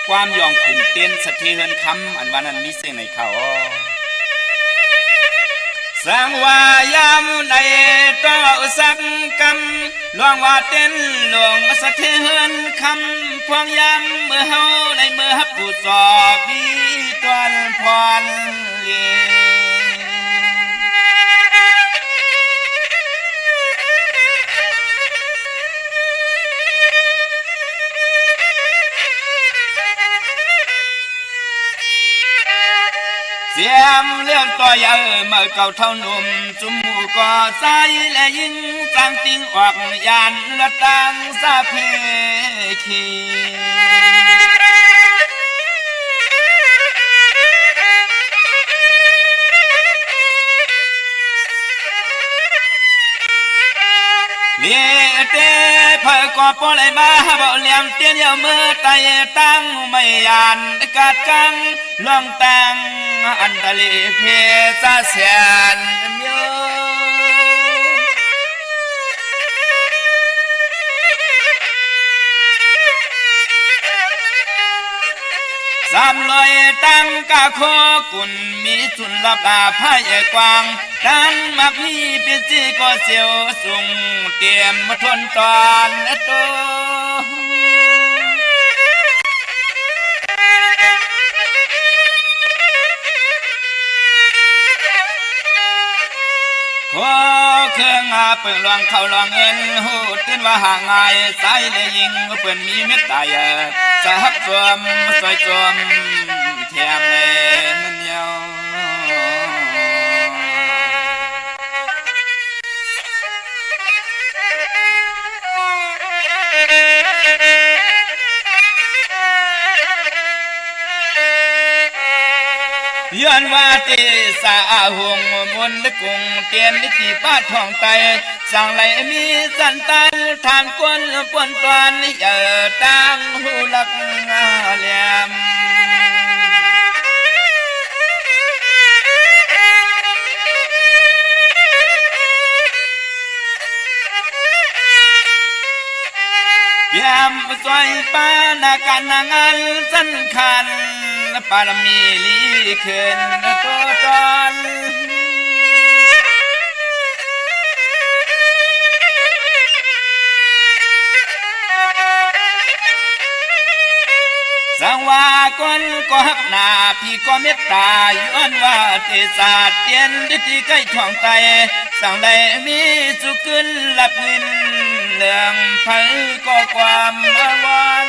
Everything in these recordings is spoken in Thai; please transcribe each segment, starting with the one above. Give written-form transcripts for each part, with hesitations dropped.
ความยองขุนเต้นสะเทือนคำอันว่านั้นมีเสียงในเขาสังวายามในต่อสักกำลวงว่าเต้นหลวงสะเทือนคำพวงยามเมื่อเฮาในเมื่อฮับผู้สอบมีตวนพรเลีเสียมเรื่องต่อใหญ่เมื่อเก่าเท่าหนุ่มจุมหูก่อใจและยิ่งจังติงออกยานละตังซาเพคีเลี้ยเต้เพื่อก่อปล่อยมาบ่เลี้ยงเตี้ยนยามเมื่อไตตั้งไม่ยานกาดกังลองแต่งอันตะลีเพซาเสียนเมียวสามลอยตั้งกะโคกุนมีจุนลับอาพายกวางตั้งมักมีเป็นจีก็เสียวสุงเตรียมมาทนตอนโตขอเครื่องอาเปิงลองเข้าลองเงินหูตื่นว่าห่างไงใส่เลยยิงเปิ่นมีเม็ดตายจะฮักจวมสวยจวมเทียมเลยนั่นเดียวย้อนว่าเตสาหงมนต์กุงเตียนลิขิป้าทองไตสั่งไหลมีสันตันทานกวนปวนตวนเยอตั้งหูลักเหลี่ยมยามสวยปานาการนางอันสันคันปารมีลีขึ้นตัวตอนสังว่าคนก็หักหนาพี่ก็เมตตาย้อนว่าเทศาสตร์เตียนที่ใกล้ท่องไตสั่งได้มีสุขึ้นหลับเงินเรื่องไผก็ความอาวร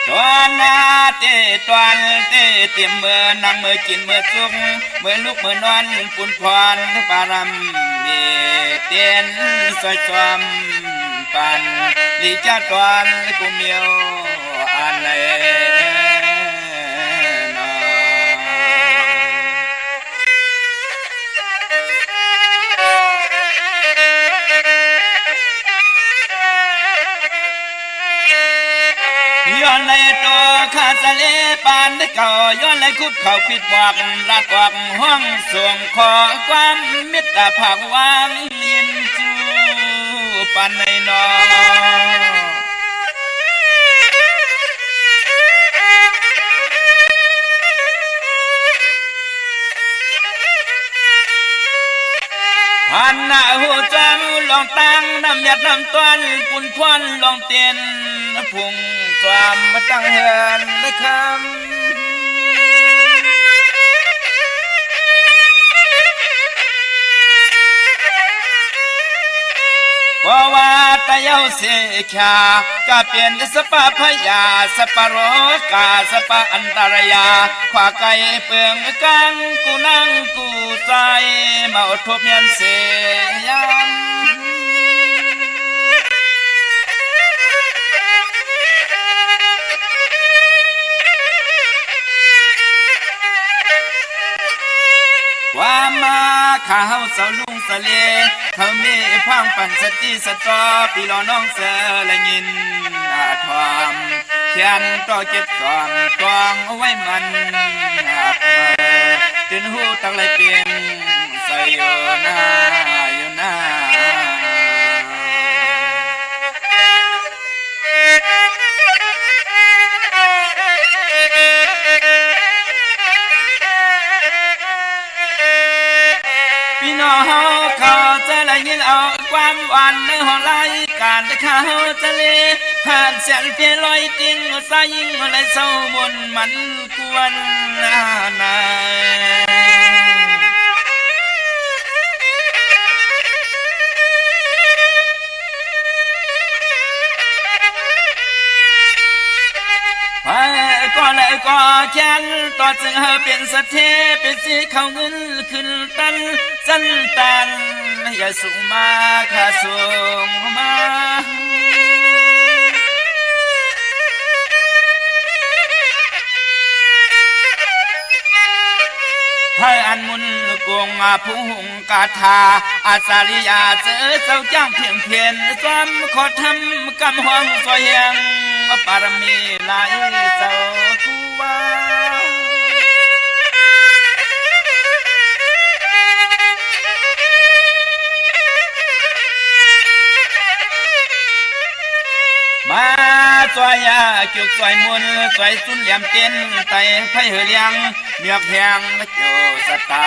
ตอนนาเตตอนเตเต็มเมื่อนั่งเมื่อกินเมื่อจุกเมื่อลุกเมื่อนอนปุ่นพรปารำเมเตียนสวยจอมปันลีจ้าตอนกุเมียวอันเลยย้อนในตัวข้าสะเลปานได้เก่าย้อนในคุบเขาผิดหวังรัดหวังห้องส่งขอความเมตตาผักวางเลียนจูปานในนอหันหน้าหูจังลองตั้งน้ำหยัดน้ำต้นปุ่นพวนลองเตียนพุ่งความมาตั้งเฮือนได้คำว่าว่าตะเยาเสขากะเปลี่ยนสปะพยาสปะโรกาสปะอันตรยาขวาไก่เปืองกังกูนั่งกูใจมาอดทบเมียนเสยามความมาข้าวเสาลุงสะเลเขาเมพังปั่นสติสตอปีรอน้องเสละยินอาทอมเขียนต่อเก็บสอนตวงเอาไว้มันเต ตื่นหูตักเลยเปียงใส่อยู่หน้าอยู่หน้าพี่น้องเขาจะได้ยินเอาความหวานในห้องรายการเขาจะเลยผ่านเสียงเพลงลอยติ้งสายยิงอะไรเศร้าบนมันกวนนาก็เลยก็แค้นต่อจึงเป็นสะเทเป็นสีเขาเงินขึ้นตันสั้นตันอย่าสูงมาข้าสูงมาให้อันมุนกวงมาผู้หงกาธาอาสาริยาเจอเจ้าจ้างเพียงเพียนซ้ำขอทำกำห้องซอยยังปารมีหลายเจ้าคูวามาซอยยาเกี่ยวซอยมุนซอยสุนเหลี่ยมเต้นไตไฟเหียงเมียกแหงเกี่ยวสตา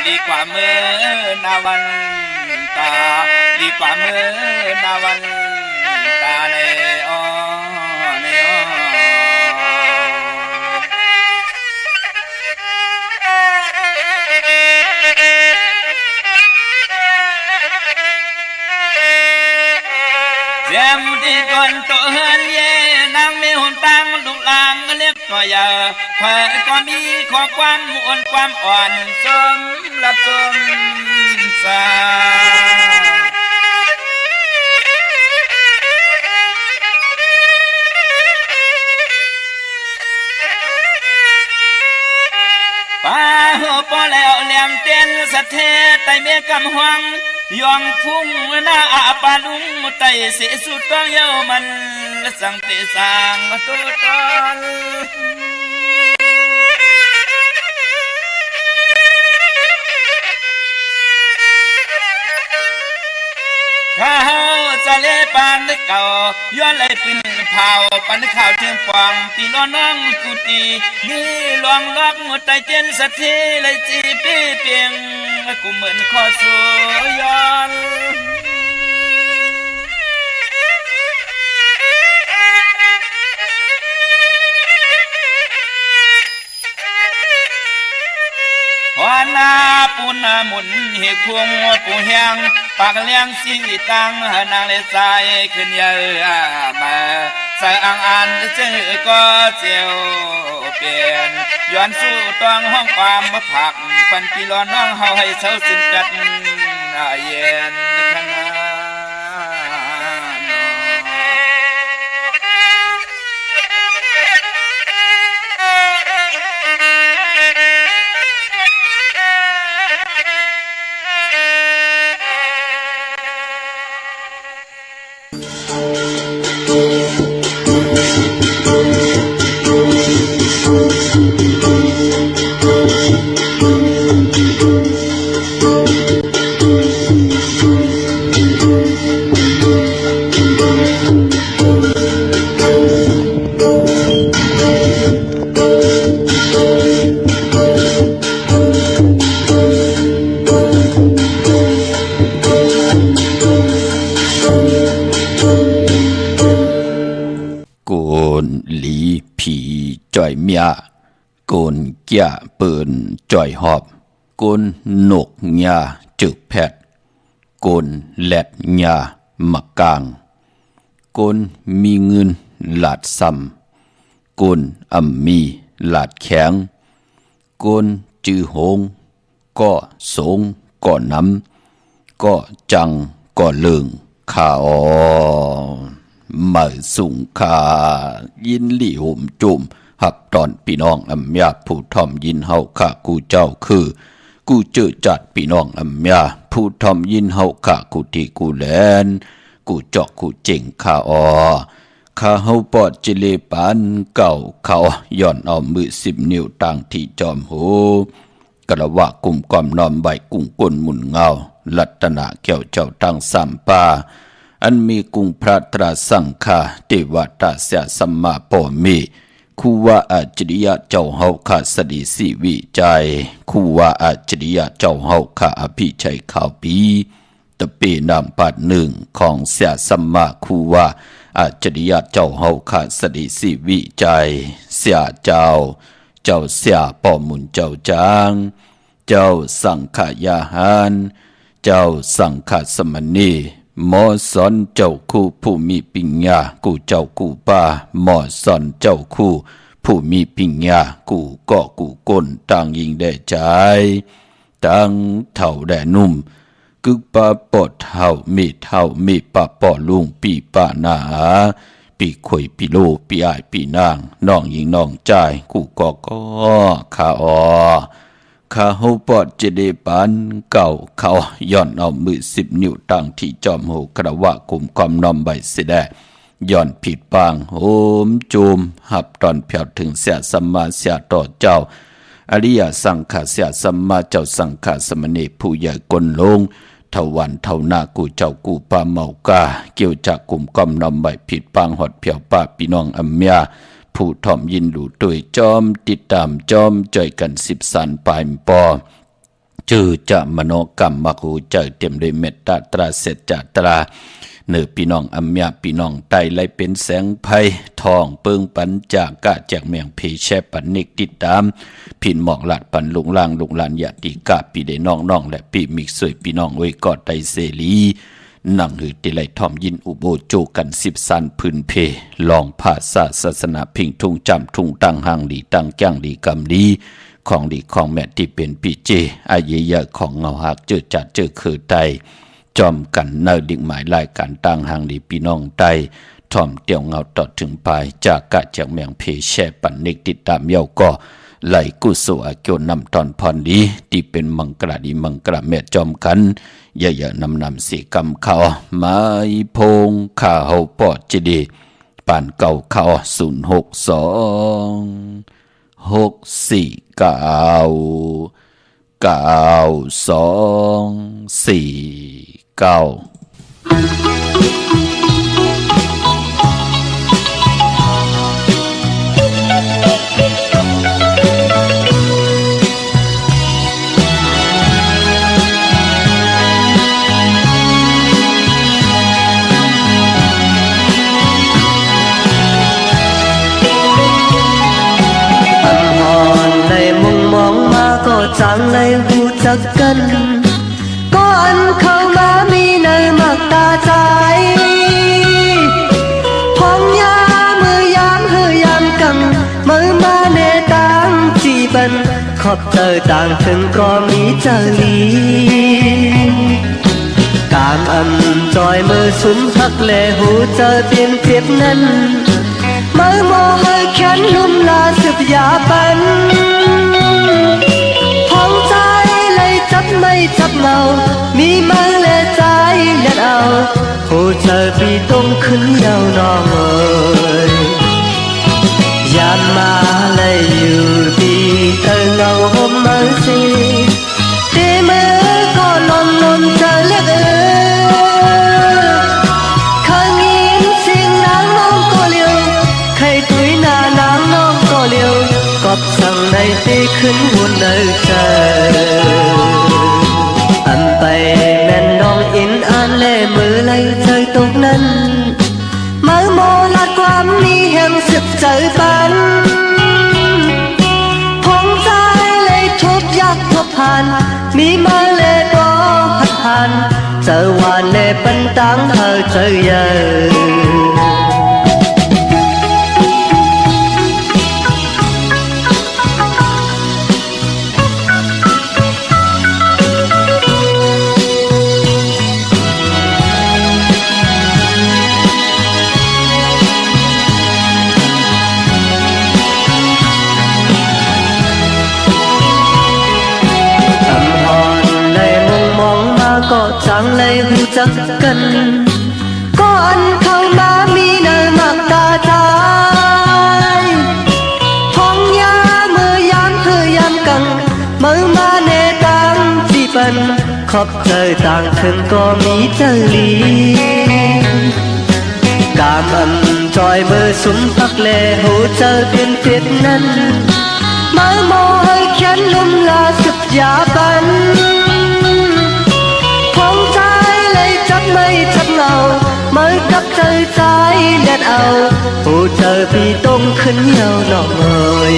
ลีกว่าเมื่อนาวันตาลีกว่าเมื่อนาวันตาเลยอ๋อเสียมที่ก่อนตัวเฮือนเย่นางมีหุ่นตังลูกลางเล็กก็อย่าเพื่อก็มีขอความมุ่นความอ่อนสมละสมสาป้าหัวปอแล้วเหลี่ยมเต้นสะเทไตเมกำหวังยองพุ่งหน้าอาปาลุงไตเสียสุดต้องเย้ามันสังเตสังตุตอนข้าวจะเล่ปานเก่าย้อนเลยเป็นเผาปันข่าวเทียมฟองตีล้อน้องกุตีนี่ลวงล็อกหัวใจเจนสะเทเลยจีปีเปียงกูเหมือนข้อสู้ย้อนวานาปูนาหมุนเหกพวงปูแหงปากเลี้ยงสีตังนางเลสายขึ้นเยอะมาใส่อ่างอันเจอก็เจียวเปลี่ยนย้อนสู้ต้องห้องความมาผักปันปีร้อนน้องเฮาให้เศร้าสิ้นกัดเย็นขนาดจ่อยเมียโกนเกียเปิ่นจ่อยหอบโกนหนกยาจึกแพทย์โกนแหลดยาหมักกลางโกนมีเงินหลาดซ้ำโกนอ่ำมีหลาดแข็งโกนจือหงก็สงก็น้ำก็จังก็เลิงข่าอ๋อมาสุงคายินหลี่ห่มจุ่มหับตอนพี่น้องอำยาผู้ทอมยินเฮาข้ากูเจ้าคือกูเจอจัดพี่น้องอำยาผู้ทอมยินเฮาข้ากูที่กูแลนกูจอกกูเจ๋งข้าออข้าเฮาปอดจิเลปันเก่าเขาย้อนเอามือ10 นิ้วตั้งที่จอมหู กระวะกลุ่มกอมน้อมใบกุ้งกุนหมุนเงาลัตนาเกี่ยวเจ้าตั้งสามป่าอันมีกุงพระตราสังฆาเทวตาเสียสัมมาปอมีคูว่าอาจริยะเจ้าเฮาข้าสดีสิวิจัยคูว่าอาจริยะเจ้าเฮาข้าอภิชัยข่าวปีตะเปนามปัดหนึ่งของเสียสัมมาคูว่าอาจริยะเจ้าเฮาข้าสดีสิวิจัยเสียเจ้าเสียปอมุนเจ้าจางเจ้าสังขยาหารเจ้าสังฆสมณีหมอสอนเจ้าคู่ผู้มีปัญญากูเจ้ากูป้าหมอสอนเจ้าคู่ผู้มีปัญญากูก็กูก้นต่างยิงได้ใจต่างเท่าแด่นุ่มกึกป้าปอดเท่ามีป้าปอลุงปีป้านาปีข่อยปีโลปีอ้ายปีนางน้องยิงน้องใจกูก็ข้าข้าหูปอดเจเดปันเก่าเขาย้อนเอามือ10 นิ้วตั้งที่จอมหูกระวะกลุ่มความน้อมใบเสดย้อนผิดปางโหมจูมหับตอนเพียวถึงเสียสัมมาเสียต่อเจ้าอริยสังฆาเสียสัมมาเจ้าสังฆาสมณีผู้ใหญ่กลลงเท่าวันเท่านากูเจ้ากูปาเมากาเกี่ยวจากกลุ่มความน้อมใบผิดปางหอดเพียวป้าพี่น้องอัมยาผู้ถ่อมยินดูโดยจอมติดตามจอมจ่อยกัน10 สันปลายปอจือจะมโนกรรมมาคูเจอเต็มด้วยเมตตาตราเสจจตราเนื้อพี่น้องอัมยาพี่น้องไตไหลเป็นแสงไพทองเปิงปันจากกะจากเมียงเพแชปันนิกติดตามพินหมอกหลัดปันลุงล่างลุงลานยาติกะปีได้น้องและปีมิกสวยพี่น้องไว้กอดไตเสรีนั่งหือติไหลทอมยินอุโบโจกัน10 สันพื้นเพลองภาษาศาสนาพิงทุ่งจำทุ่งตั้งหางดีตั้งแก้งดีกำดีของดีของแม่ที่เป็นปีเจอาเยยะของเงาหักเจอจัดเจอคือไตจอมกันเนิดิ่งหมายลายการตั้งหางดีพี่น้องไตทอมเตียวเงาต่อถึงปลายจากกะจากเมียงเพแช่ปันนิกติดตามเยาก็ไหลกุศลเกี่ยวนำตอนพรดีที่เป็นมังกรดีมังกรแม่จอมกันอย่านำสีกำเขาไม้พงข้าเฮาปอดเจดีป่านเก่าเขา062949249จางเลยหูจักกันก่อนเข้ามามีในมักตาใจพองยามือยามเฮยามกังมือมาเนตังจีบันขอบเจอต่างถึงก็มีเจอลีกามจอยมือสุมทักเลหูเจอเตียนเจ็บนั้นมือโมเฮยแขนลุ่มลาสืบยาปันใจเลยจับไม่จับเมามีมือและใจเล็ดเอาผู้เธอปีต้มขึ้นยาวนองเอ่ยยามมาเลยอยู่ดีเธอเงาห่มมือสีตีมือก็ลมเธอเล็กเคยยินเสียงนางน้องก็เลี้ยวใครตุยหน้านางน้องก็เลี้ยวกอบสั่งในตีขึ้นหุ่นเนื้อใจอันไปแม่นน้องอินอ่านเล่มือเลยเธอตกนั้นมือโมลาความมีแห่งสึกใจปันพงใจเลยทุบยักทบผ่านมีมาเล่ก็หัดผ่านเจอวานเล่ปันตังเธอเจอเยอะก็จังเลยหูจักกันก่อนเข้ามามีเนื้อมักตาใจพองยามือยามเธอยามกัง มือมาเนตังจีปันขอบเจอต่างถึงก็มีเจลีกามอันจอยมือสุมพักเลหูเจอเป็นเพียดนั้นมือโมให้เขียนลุ่มลาสุดยาปันพองใจเลยจับไม่จับเงามือกับเจอใจเล็ดเอาหูเจอพี่ต้องขึ้นเยาหน่อย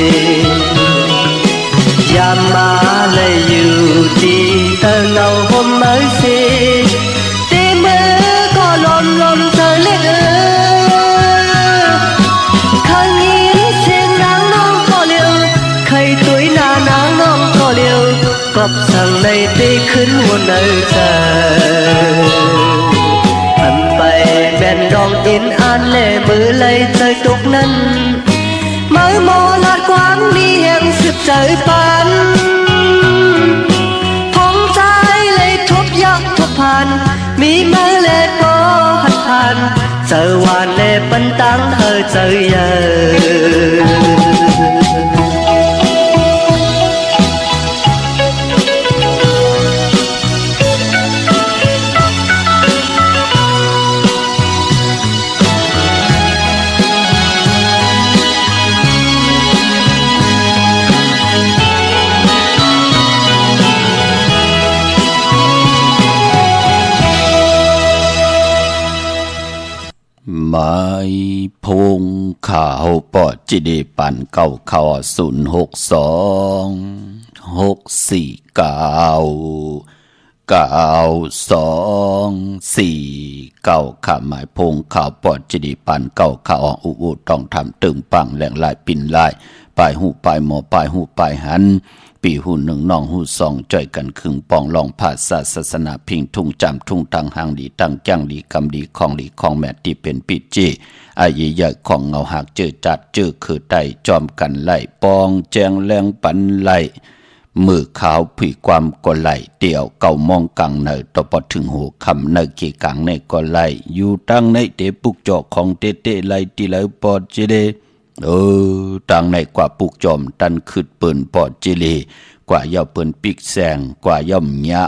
ยามมาเลยอยู่ที่เธอเงาห่มไม้สีตีมือก็ลมเธอเล็กข้างนี้เสียงนางน้องก็เร็วใครตุยหน้านางน้องก็เร็วกอบสั่งในตีขึ้นหัวเนยเธอหันไปแม่นดองอินอ่านเล่มือเลยใจตกนั้นมือโมลาดความมีแห่งสืบใจปันพองใจเลยทบยักทบผ่านมีมือเลยโปหัดผ่านเจอวานเลยปันตังเธอเจอเยอะไม้พงข่าวปอจิเดปันเก่าข่าว062464924ข่าหมายพงข่าวปอจิเดปันเก่าข่าวอุต้องทำตึงปังแหล่งลายปิ่นลายปลายหูปลายหมอปลายหูปลายหันปีหูหนึ่งน้องหูสองจ่อยกันครึ่งปองลองภาษาศาสนาพิงทุ่งจำทุ่งตังหางดีตังจ้างดีคำดีของแม่ที่เป็นปิจีอายุใหญ่ของเงาหักเจอจัดเจอคือไตจอมกันไล่ปองแจงแรงปันไล่มือขาวผุยความก็ไล่เดี่ยวเก่ามองกังเนอต่อพอถึงหูคำเนอกี่กังในก็ไล่อยู่ตั้งในเตปุกจอกของเตไล่ที่ไล่ปอดเจเดต่างในกว่าปุกจอมตันขึ้นเปิ่นปอดเจเลกว่าย่อเปิ่นปิกแสงกว่าย่อมยา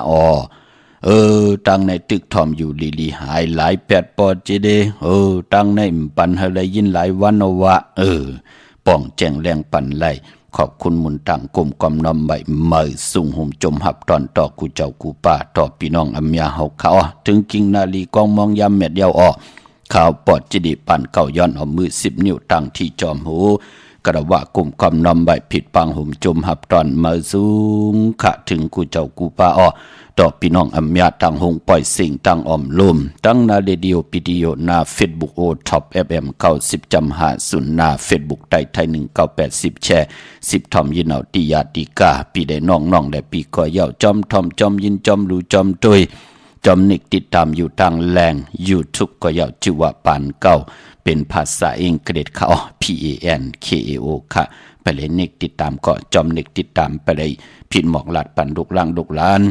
ตั้งในตึกทอมอยู่ลีหายหลายแปดปอดเจเดตั้งในปันให้เลยยินหลายวันวะป้องแจงแรงปันไล่ขอบคุณมุนต่างกลมกอมน้อมใบเมยสุ่งห่มจมหับตอนต่อกูเจ้ากูป้าต่อพี่น้องอำยาเฮาเขาถึงกิงนาลีกองมองยำเม็ดเดียวข่าวปอดจิดิปันเก่าย้อนเอามือ10 นิ้วตั้งที่จอมหูกระว่ากลุ่มคำนำใบผิดปังห่มจมหับตอนมาสูงขะถึงกูเจ้ากูป้าต่อพี่น้องอำยาตั้งหงปล่อยสิ่งตั้งอ่อมลุ่มตั้งนาเรดิโอปิดิโอนาเฟซบุ๊กท็อปFM 90.50นาเฟซบุ๊กไทย1980แชร์10ทอมยินเอาติยาติกาปีได้น้องได้ปีก็เย่าจอมทอมจอมยินจอมรู้จอมตุยจอมนิกติดตามอยู่ทางแรง YouTube ก็เย่าชื่อว่าปานเก่าเป็นภาษาอังกฤษค่ะPANKAO ค่ะไปเลยนิกติดตามก็จอมนิกติดตามไปเลยผิดหมอกหลาดปันลูกล่างลูกหลาน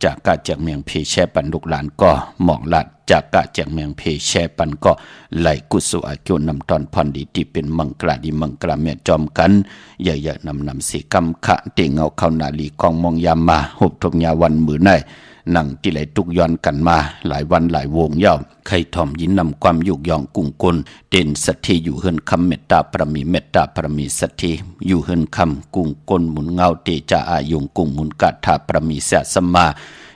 จากกะจากเมียงเพแช่ปันลูกหลานก็หมอกหลาดจากกะจากเมียงเพแช่ปันก็ไหลกุศลอากิวนำตอนพรดีที่เป็นมังกราดีมังกราเมียจอมกันอย่าๆนำสีกำขะเต่งเอาเข้านาลีกองมองยามมาหบทงยาวันมือในนั่งที่ไหลตุกย้อนกันมาหลายวันหลายวงยาวใครทอมยินนำความยุกยองกุ้งกลเด่นสัตย์อยู่เฮินคำเมตตาพระมีเมตตาพระมีสัตย์อยู่เฮินคำกุ้งกลหมุนเงาเตจาอายุงกุ้งหมุนกัตถาพระมีเสสมา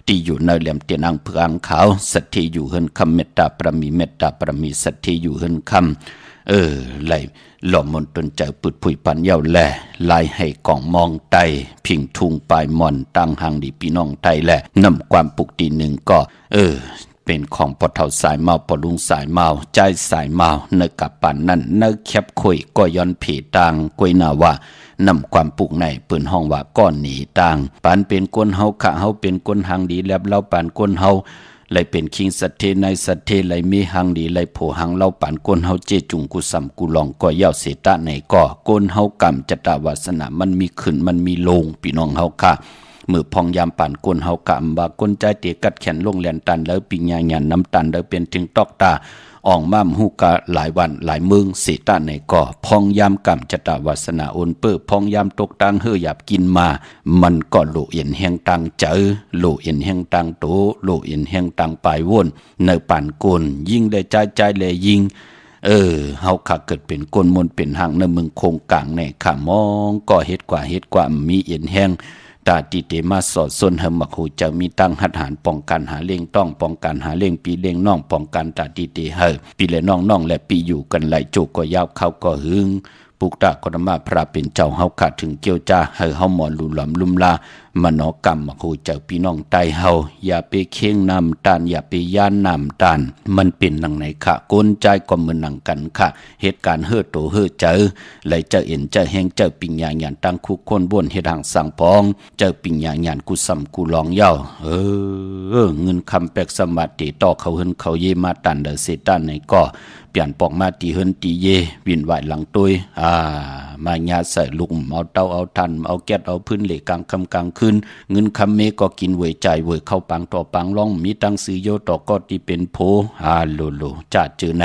ที่อยู่ในเหลี่ยมเตียนอังเพืองขาวสัตย์อยู่เฮินคำเมตตาพระมีเมตตาพระมีสัตย์อยู่เฮินคำไหลหล่อมนตนใจปุดผุยปันเย้าแลลายให้กองมองไตพิงทุงปลายมอนตั้งหางดีพี่น้องไตแลนำความปุกตีหนึ่งก็เป็นของปอเท่าสายเมาปอลุงสายเมาใจสายเมาเนกับปานนั่นเนแคบคุยก็ย้อนผีต่างกวยนาว่านำความปุกในปืนห้องว่าก้อนหนีต่างปานเป็นก้นเฮาขะเฮาเป็นก้นหางดีแล้วเล่าปานก้นเฮาไหลเป็นคิงสัตเทในสัตเทไหลมีหังดีไหลโผหังเล่าป่านก้นเฮาเจจุงกุสัมกุลองก็เย้าเสตะในก็ก้นเฮากรรมจตาวาสนามันมีขึ้นมันมีลงพี่น้องเฮาค่ะมือพองยามป่านก้นเฮากรรมว่าก้นใจเตกัดแขนลงแลนตันแล้วปิญญาญาณน้ำตันแล้วเป็นถึงตอกตา อ่องม่ำฮูกะหลายวันหลายเมืองสีตาในก่อพองยามกำจตาวาสนาอนเปื้อพองยามตกตังเฮอหยับกินมามันก็โลเอ็นแห่งตังเจอโลเอ็นแห่งตังโตโลเอ็นแห่งตังปลายวนในป่านกลยิ่งได้ใจเลยยิงเฮาข้าเกิดเป็นก้นมนเป็นหางในเมืองคงกลางในข้ามองก็เฮ็ดกว่ามีเอ็นแห้งตาติเตมาสอดส่วนเฮมักหูจะมีตั้งหัดหารป้องกันหาเลี้ยงต้องป้องกันหาเลี้ยงปีเลี้ยงน้องป้องกันตาติเตเฮปีและน้องและปีอยู่กันไหลโจกก็ยาวเขาก็หึงปุกตากรมาพระเป็นเจ้าเฮาขาดถึงเกี่ยวจ้าเฮาหมอลุหลอมลุมลามโนกรรมมักหูเจ้าพี่น้องไตเฮาอย่าไปเข่งนำตานอย่าไปย่านนำตานมันเป็นนังไหนค่ะก้นใจก็มือนังกันค่ะเหตุการณ์เฮือโตเฮือเจอไหลเจอเอ็นเจอแหงเจอปิญญาญาณตั้งคุกคนบนเฮ็ดหางสังปองเจอปิญญาญาณกุซ้ำกูลองเย้าเงินคำแปลกสมาติต่อเขาเฮินเขาเยมาตันเดเซตันในก็เปลี่ยนปอกมาตีเฮินตีเยวินไหวหลังตุยมาญาใส่ลุกเอาเต้าเอาทันเอาแก๊สเอาพื้นเหล็กกลางคำกลางคืนเงินคำเมก็กินเวยใจเวยเข้าปังต่อปังล่องมีตั้งซื้อโยต่อก็ที่เป็นโพโลจ่าเจอไหน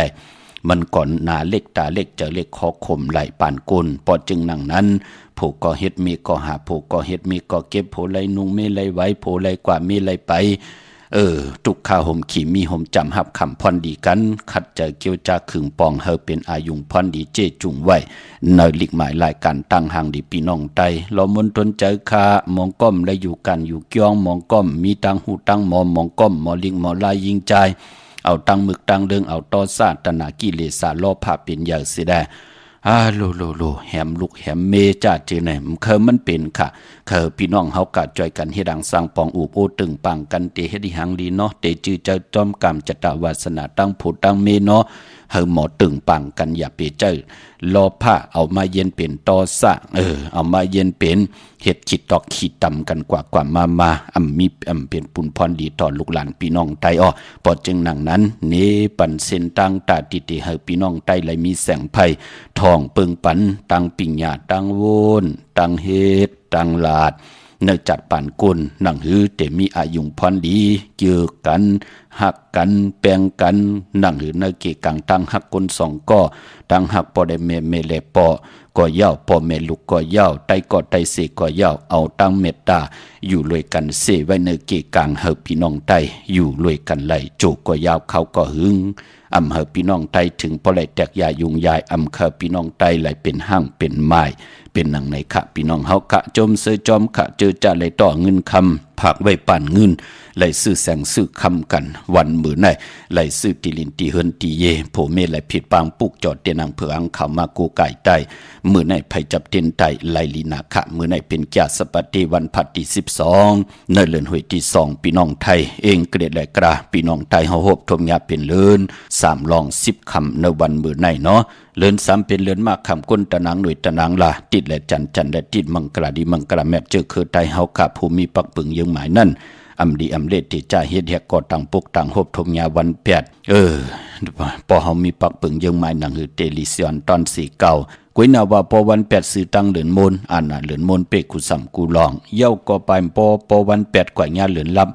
มันก่อนหนาเล็กตาเล็กเจอเล็กคอข่มไหลปานกลปอจึงนั่งนั้นโผก็เฮ็ดเมก็หาโผก็เฮ็ดเมก็เก็บโผไหลนุงเมไหลไว้โผไหลกว่าเมไหลไปตุกข้าห่มขี่มีห่มจำหับคำพรดีกันขัดเจอเกี่ยวจาขึงปองเฮาเป็นอายุงพรดีเจจุงไว้ในหลีกหมายรายการตั้งห่างดีปีน้องไตเรามนตนเจอคามองก้อมและอยู่กันอยู่เกี้ยงมองก้อมมีตังหูตังมองก้อมมอลิงมอลายยิงใจเอาตังหมึกตังเดิงเอาต่อซาตนากิเลสาลอภาเป็นอย่างสิได้โลแหมลูกแหมเมจ่าเจอไหนมันเป็นค่ะพี่น้องเฮากะจอยกันเฮ็ดดังสร้างปองอูบโอตึงปังกันเตเฮ็ดหังดีเนาะเตจือเจ้าจอมกรรมจตวาสนาตั้งผู้ตั้งเมเนาะหมอตึงปังกันอย่าไปเจอรอผ้าเอามาเย็นเป็นตอซะเอามาเย็นเป็นเฮ็ดคิดตอกขีดต่ำกันกว่ามามีเป็นปุนพรดีต่อลูกหลานพี่น้องไตปอจึงหนังนั้นเนปันเส้นตังตาติเฮพี่น้องไตไหลมีแสงไผทองเปิงปันตังปิญญาตังโวนตังเฮ็ดตังลาดเนจัดป่านกุลหนังหือเตมีอายุงพรดีเกี่ยวกันหักกันแปลงกันหนังหือเนเกกังตั้งหักกุลสองก็ตั้งหักปอได้เมเลปอก็เย้าพ่อแม่ลูกก็เย้าไตก็ไตเสก็เย้าเอาตั้งเมตตาอยู่รวยกันเสไว้เนเกกังเฮาพี่น้องไตอยู่รวยกันไหลโจก็ยาวเขาก็หึงเฮาพี่น้องไตถึงพอไหลแตกยายุงยายเคาพี่น้องไตไหลเป็นห้างเป็นไม้เป็นหนังในขะพี่น้องเฮากะจมเสยจอมขะเจอจ่าไหลต่อเงินคำผักไว้ปั่นเงินไหลซื้อแสงซื้อคำกันวันมือไหนไหลซื้อตีลินตีเฮินตีเยโผเมไหลผิดปางปุกจอดเตียนังเผืองเขามากูไก่ใต้มือไหนไผจับเตียนไตไหลลีนาคะมือไหนเป็นแก่สปฏิวันพัดที่12ในเลือนหวยที่2พี่น้องไทยเองเกรดไหลกระพี่น้องไทยเฮาโฮบทมยาเป็นเลือน3ลอง10คำในวันมือไหนเนาะเลือน3เป็นเลือนมากคำก้นตะนางหน่วยตะนางลาติดและจันและติดมังกราดีมังกราแมบเจอคือไทยเฮาขะภูมิปักปึงยังหมายนั่นดีเลดที่จ่าเฮ็ดแฮกก็ตังปุกตังฮบทมยาวันแปดพอเฮามีปักปึงยังหมายหนังหือเตลิซิออนตอน4 9กุยนาว่าพอวัน8ซื้อตังเหลือนมนเหลือนมนเปกุสัมกูลองเย้าก็ไปพอวัน8กว่าญาเหลือนลับ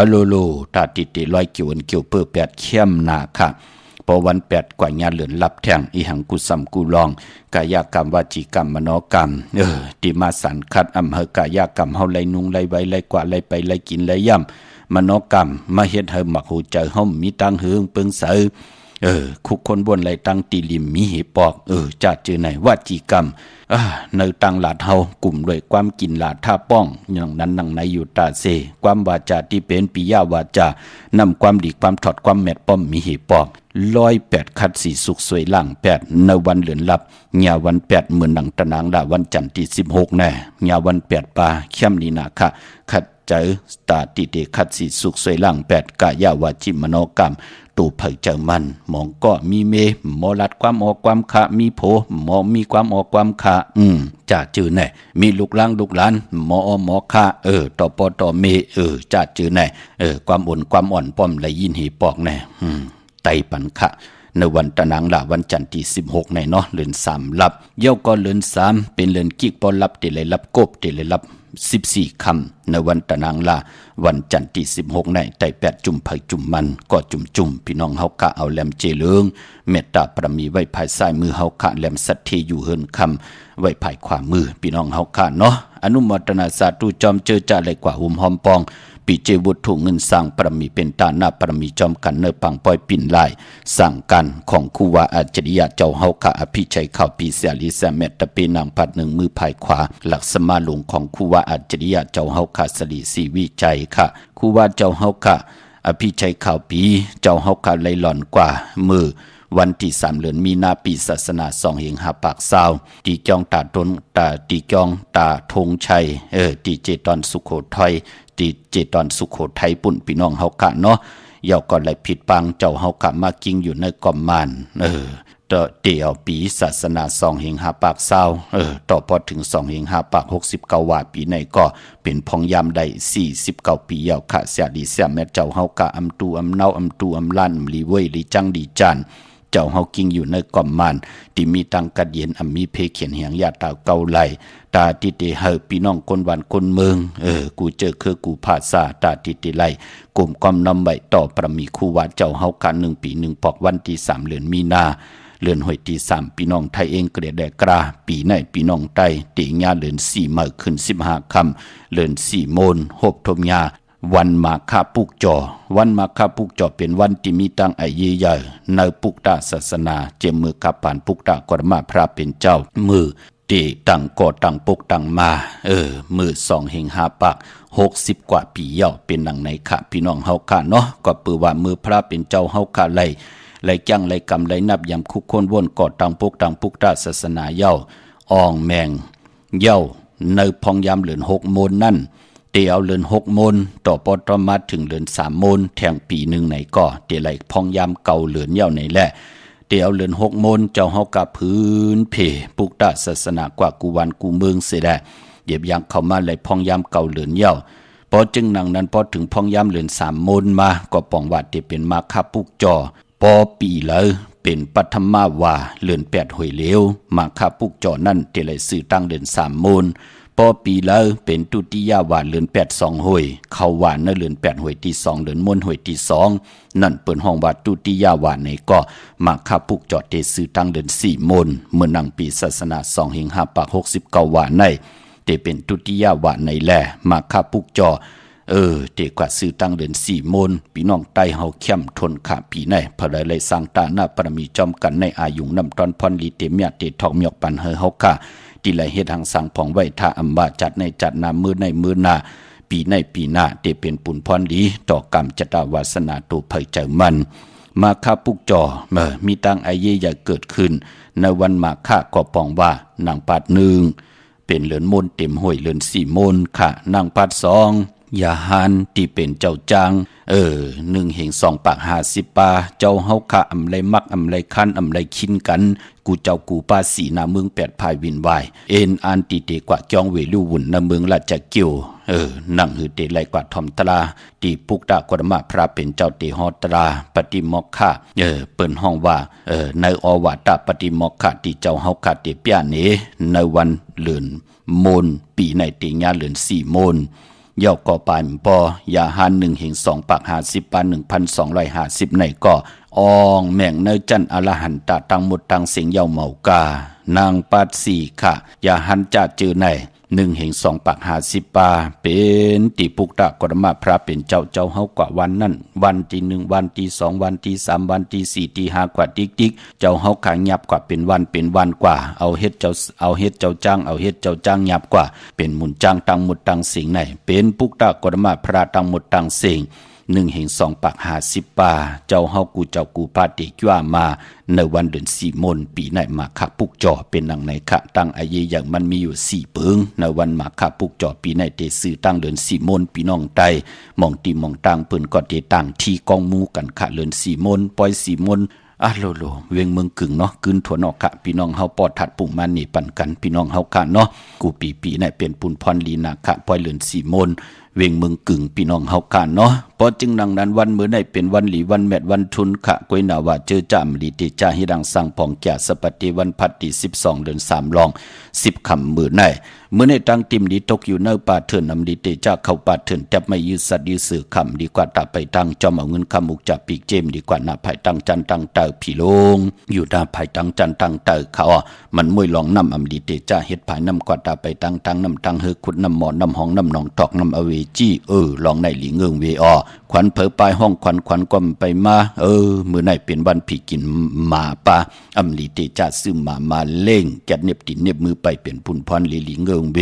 โลตาติลอยเกี่ยวเปื้อ8เข้มนาค่ะพอวัน8กว่าญาเหลือนลับแท่งอีหังกุสัมกูลองกายกรรมวจีกรรมมโนกรรมที่มาสันคัดเฮกายกรรมเฮาไหลนุงไหลไว้ไหลกว่าไหลไปไหลกินไหลย่ำมโนกรรมมาเฮ็ดเฮามักหูเจอเฮามีตังเฮืองเปิงเสอคุกคนบนไหลตังตีลิมมีเหปอกจัดจือไหนวจีกรรมในตังหลาดเฮากลุ่มด้วยความกินหลาดท่าป้องอย่างนั้นนังในอยู่ตาเซความวาจาที่เป็นปิยาวาจานำความดีความถอดความแมดป้อมมีเหปอก108คัดสีสุขสวยล่าง8ในวันเหลือนลับญาวัน8เหมือนหนังตะนางละวันจันทร์ที่16แน่ญาวัน8ปาเข้มนีนาคะขัดเจอตาติเดคัดสีสุขสวยล่าง8กายาวาจิมโนกรรมตูเผยเจอมันมองก็มีเมหมอลัดความออกความขะมีโผหมอมีความออกความขะจ่าจือแน่มีลูกหลานหมอขะต่อปอต่อเมจ่าจือแน่ความอ่อนป้อมไหลยินหีปอกแน่ไตปันขะ ในวันตะนางละวันจันทร์ที่16ในเนาะเดือน3ลับเย่าก็เดือน3เป็นเดือนกิกปอลับที่เลยรับกบที่เลยรับ14คำในวันตะนางละวันจันทร์ที่16ในไต่8จุ่มไผ่จุ่มมันก็จุ่มพี่น้องเฮากะเอาแหลมเจเลิงเมตตาประมีไว้ภายซ้ายมือเฮากะแหลมสัตเทอยู่เฮินคำไว้ภายขวามือพี่น้องเฮากะเนาะอนุโมทนาสาธุจอมเจอจ่าเลยกว่าหุ่มหอมปองปีเจวุฒถุเงินสร้างประมีเป็นตาหน้าประมีจอมกันเนปังปอยปิ่นลายสั่งกันของครูวาอาจริยะเจ้าเฮากะอภิชัยข้าวปีเสียลิแซเมตตะปีนางปัดหนึ่งมือภายขวาหลักสมาลงของครูวาอาจริยะเจ้าเฮากะสลีสีวิจัยค่ะครูวาเจ้าเฮากะอภิชัยข้าวปีเจ้าเฮากะไหลหล่อนกว่ามือวันที่3เดือนมีนาปีศาสนา2เฮงหาปากซาวตีจองตาตนตาตีจองตาธงชัยตีเจตอนสุโขทัยตีเจตอนสุโขทัยปุ่นพี่น้องเฮากะเนาะเย่าก็เลยผิดปังเจ้าเฮากะมากิ้งอยู่ในกอมมานต่อเตียวปีศาสนา2เฮงหาปากซาวต่อพอถึง2เฮงหาปาก69ว่าปีในก็เป็นพองยามได้49ปีเย่าค่ะเสียดีเสียแม่เจ้าเฮากะอำตูอำเนาอำตูอำลั่นลีเว้ยลีจังดีจานเจ้าเฮากิ้งอยู่ในกอมมานที่มีตังกัดเย็นมีเพเขียนเหียงยาตาเกาไหลตาติเตเฮพี่น้องคนวันคนเมืองกูเจอคือกูภาษาตาติเตไลกลุ่มกอมนำใบต่อประมีคู่วัดเจ้าเฮากัน1ปี1ปอกวันที่3เดือนมีนาเดือนหวยที่3พี่น้องไทยเองเกลียดแดกราปีในพี่น้องไตติญาเดือน4มื้อขึ้น15ค่ำเดือน4โมนโหบทมยาวันมาฆปุกจอวันมาฆปุกจอเป็นวันที่มีตั้งไอเยใหญ่ในปุกตาศาสนาเจมือกับผ่านปุกตากรมาพระเป็นเจ้ามือตีตั้งก่อตั้งปุกตั้งมามือ2เฮงหาปัก60กว่าปีเย่าเป็นดังในค่ะพี่น้องเฮาค่ะเนาะก็ปือว่ามือพระเป็นเจ้าเฮาค่ะไลจังไลกำไลนับยำคุกคนวนก่อตั้งปุกตาศาสนาเย่าอองแมงเย่าในพองยามเหลือน6โมนนั่นเตียวเลือน6โมนต่อปตมาถึงเลือน3โมนแทงปีหนึ่งไหนก็เตียไหลพองยามเก่าเหลือนเย่าไหนแหละเตียวเลือน6โมนเจ้าเฮากะพื้นเพปุกตาศาสนากว่ากูวันกูเมืองเสียได้เย็บยังเข้ามาไหลพองยามเก่าเหลือนเย่าพอจึงนั่งนั้นพอถึงพองยามเลือน3โมนมาก็ปองว่าที่เป็นมาคาปุกจอพอปีเลยเป็นปัทมาวาเลือน8หวยเหลวมาคาปุกจอนั่นเตียไหลสื่อตั้งเลือน3โมนพอปีแล้วเป็นตุติยาวาเลือน8 2หวยเข้าวานในเลือน8หวยที่2เลือนมนหวยที่2นั่นเปิ้นห้องว่าตุติยาวาในก็มาคาปุกจอเตซื้อตั้งเลือน4มนเมื่อนังปีศาสนา2เฮง5ปาก69ว่าในเตเป็นตุติยาวาในแลมาคาปุกจอเตกว่าซื้อตั้งเดือน4โมนพี่น้องใต้เฮาเข้มทนขาปีในพะเลยสร้างตาหน้าปรมีจอมกันในอายุนำตอนพรลีเตเมียเตทอกเมียกปันเฮาค่ะที่ไหลเฮ็ดหังสังผ่องไว้ท่าอัมบาจัดในจัดนามือในมือหน้าปีในปีหน้าเตเป็นปุนพรลีต่อกรรมจตาวาสนาตุเผยใจมันมาคาปุกจอมีตั้งไอเยใหญ่เกิดขึ้นในวันมาฆะก็ปองว่านางปัด1เป็นเหลือนมนเต็มห้วยเหลือน4โมนค่ะนางปัด2ยาหันที่เป็นเจ้าจาง1เฮง2ปาก50ปาเจ้าเฮาค่ะอำไรมักอำไรคันอำไรคินกันกูเจ้ากูปาสีนาเมือง8ภายวินวายเอ็นอันติเตกว่าจองเวลูวุ่นนาเมืองราชเกียวนั่งหือเตไลกว่าทอมตราตีปุกตากรมาพระเป็นเจ้าเตฮอตราปฏิมอกคะเปิ้นห้องว่าในอวาตปฏิมอกคะที่เจ้าเฮาค่ะเตเปียเนในวันเลือนโมนปีในเตญาเลือน4โมนย่อก่อปานปอยาหัน1เฮง2ปาก50ปาน 1,250ในก็อองแม่งเนจันอรหันตะตังหมดตังเสียงเยาเมากานางปัด4ค่ะยาหันจะเจอใน1เฮง2ปาก50ปาเป็นติปุกตะกรมาพระเป็นเจ้าเฮากว่าวันนั้นวันที่1วันที่2วันที่3วันที่4ที่5กว่าติ๊กเจ้าเฮาขางยับกว่าเป็นวันกว่าเอาเฮ็ดเจ้าจ้างเอาเฮ็ดเจ้าจ้างยับกว่าเป็นหมุนจ้างตังหมดตังสิงในเป็นปุกตะกรมาพระตังหมดตังสิง1เฮง2ปาก50ปาเจ้าเฮากูพาติกว่ามาในวันเดือน4โมนปีในมาฆะปุกจอเป็นดังในคะตั้งอายุอย่างมันมีอยู่4เปิงในวันมาฆะปุกจอปีในเตซื้อตั้งเดือน4โมนพี่น้องไตมองตีมองตังเปิ้นก็เตตั้งที่กองหมู่กันคะเดือน4โมนปล่อย4โมนโลเวียงเมืองกึ่งเนาะกึนถั่วนอกค่ะพี่น้องเฮาปอดถัดปุ่งมันนี่ปันกันพี่น้องเฮาค่ะเนาะกูปีในเป็นปุนพรลีนาค่ะปล่อยเดือน4โมน เวงเมืองกึ่งพี่น้องเฮากันเนาะพอจึงดังนั้นวันมื้อใดเป็นวันหลีวันแมดวันทุนขะกวยนาว่าเจอจามลีติจาฮิดังสังผ่องแก่สปฏิวันพัดที่12เดือน3ลอง10ค่ำมื้อในมื้อในตั้งติมดีตกอยู่เนื้อป่าเถื่อนนำดีเตจาเข้าป่าเถื่อนแต่ไม่ยืดสัตว์ยืดสื่อคำดีกว่าตาไปตั้งจอมเอาเงินคำมุกจับปีกเจมดีกว่าหน้าภายตั้งจันตั้งเตอผีลงอยู่หน้าภายตั้งจันตั้งเตอเขามันมวยลองนำอำดีเตจาเฮ็ดภายนำกว่าตาไปตั้งตั้งนำตั้งเฮขุดนำหมอนำห้องนำหนองตอกนำอเวจี้ลองในหลีเงืองเวอขวัญเผอปลายห้องขวัญกวมไปมามื้อไหนเป็นวันผีกินหมาป่าอำลีเตจาซื้อหมาเล่งแกดเน็บตินเน็บมือไปเป็นพุ่นพรหลีเงืองเว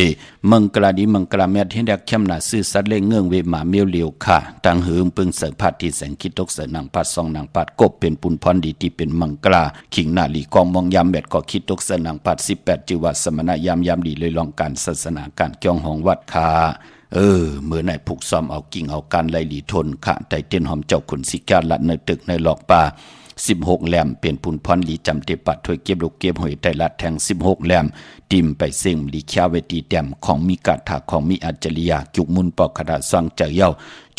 มังกลาดีมังกลาแม่เฮ็ดเข้มหน้าซื้อสัตว์เล่งเงืองเวหมาเมียวเหลียวค่ะตังหืมปึงเสพัดที่แสงคิดตกเสนางปัดซองนางปัดกบเป็นปุ่นพรดีที่เป็นมังกลาขิงหน้าหลีกองมองยามแบดก็คิดตกเสนางปัด18จิวัดสมณะยามดีเลยลองการศาสนาการจ้องของวัดคาเมื่อไหนผูกซ้อมเอากิ่งเอาการไล่หลีทนค่ะแต่เต้นหอมเจ้าขุนสิกาละในตึกในหลอกป่า16แหลมเป็นปุ่นพรหลีจำเตปัดถวยเก็บลูกเก็บหอยไตลัดแทง16แหลมติมไปเซ็งหลีเขียวเวทีแต้มของมีกาถาของมีอัจฉริยะจุกมุนปอกกระดาษสร้างใจเย้า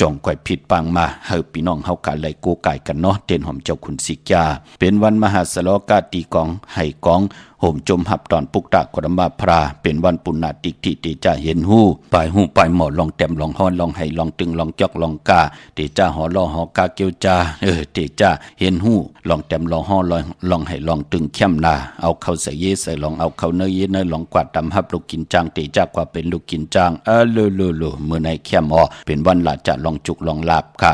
จองก่อยผิดปังมาเฮาพี่น้องเฮากะเลยโกไก่กันเนาะเต้นหอมเจ้าขุนสิกาเป็นวันมหาสโลกาตีกองให้กองโหมจมหับตอนปุกตะกรมาพราเป็นวันปุณณติที่เตจาเห็นหูปลายหูปลายหมอลองแต้มลองฮ้อนลองให้ลองตึงลองจอกลองกาเตจาหอลอหอกาเกียวจาเตจาเห็นหูลองแต้มลองฮ้อลองให้ลองตึงเข้มนาเอาเข้าใส่เยใส่ลองเอาเข้าเนยเยเนยลองกวาดตำหับลูกกินจางเตจากว่าเป็นลูกกินจางโลเมื่อในเข้มเป็นวันลาจะลองจุกลองลาบค่ะ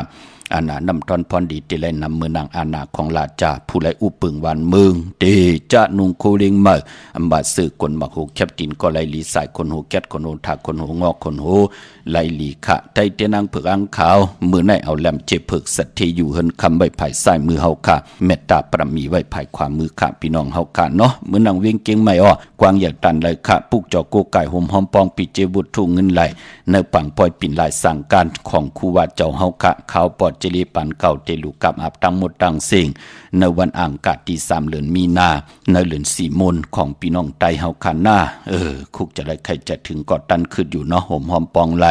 อาณานำทอนพรดีติไลนำมือนางอาณาของลาจาผู้ไลอุปึงวันเมืองเตจะนุงโคเลิงมาอัมบาสื่อคนมาหูแคบตินก็ไลลีสายคนหูแกดคนหูถักคนหูงอกคนหูไลลีขะไตเตนางเผือกอังขาวมือในเอาแหลมเจ็บเผือกสัตทีอยู่เฮินคำใบไผ่ใส่มือเฮาค่ะเมตตาประมีไว้ไผ่ขวามือค่ะพี่น้องเฮาค่ะเนาะมือนางเวียงเก่งไม่กวางอยากตันเลยค่ะปุกจอโกไก่หอมหอมปองปีเจบุตรทุ่งเงินไหลในปังปล่อยปิ่นลายสั่งการของครูว่าเจ้าเฮาค่ะขาวปอดเจลีปันเก่าเตลูกับอับทั้งหมดทั้งสิ่งในวันอังคารที่3เดือนมีนาในเดือน4มนของพี่น้องไตเฮาค่ะหน้าคุกจะได้ใครจะถึงกอดตันขึ้นอยู่เนาะหอมหอมปองไหล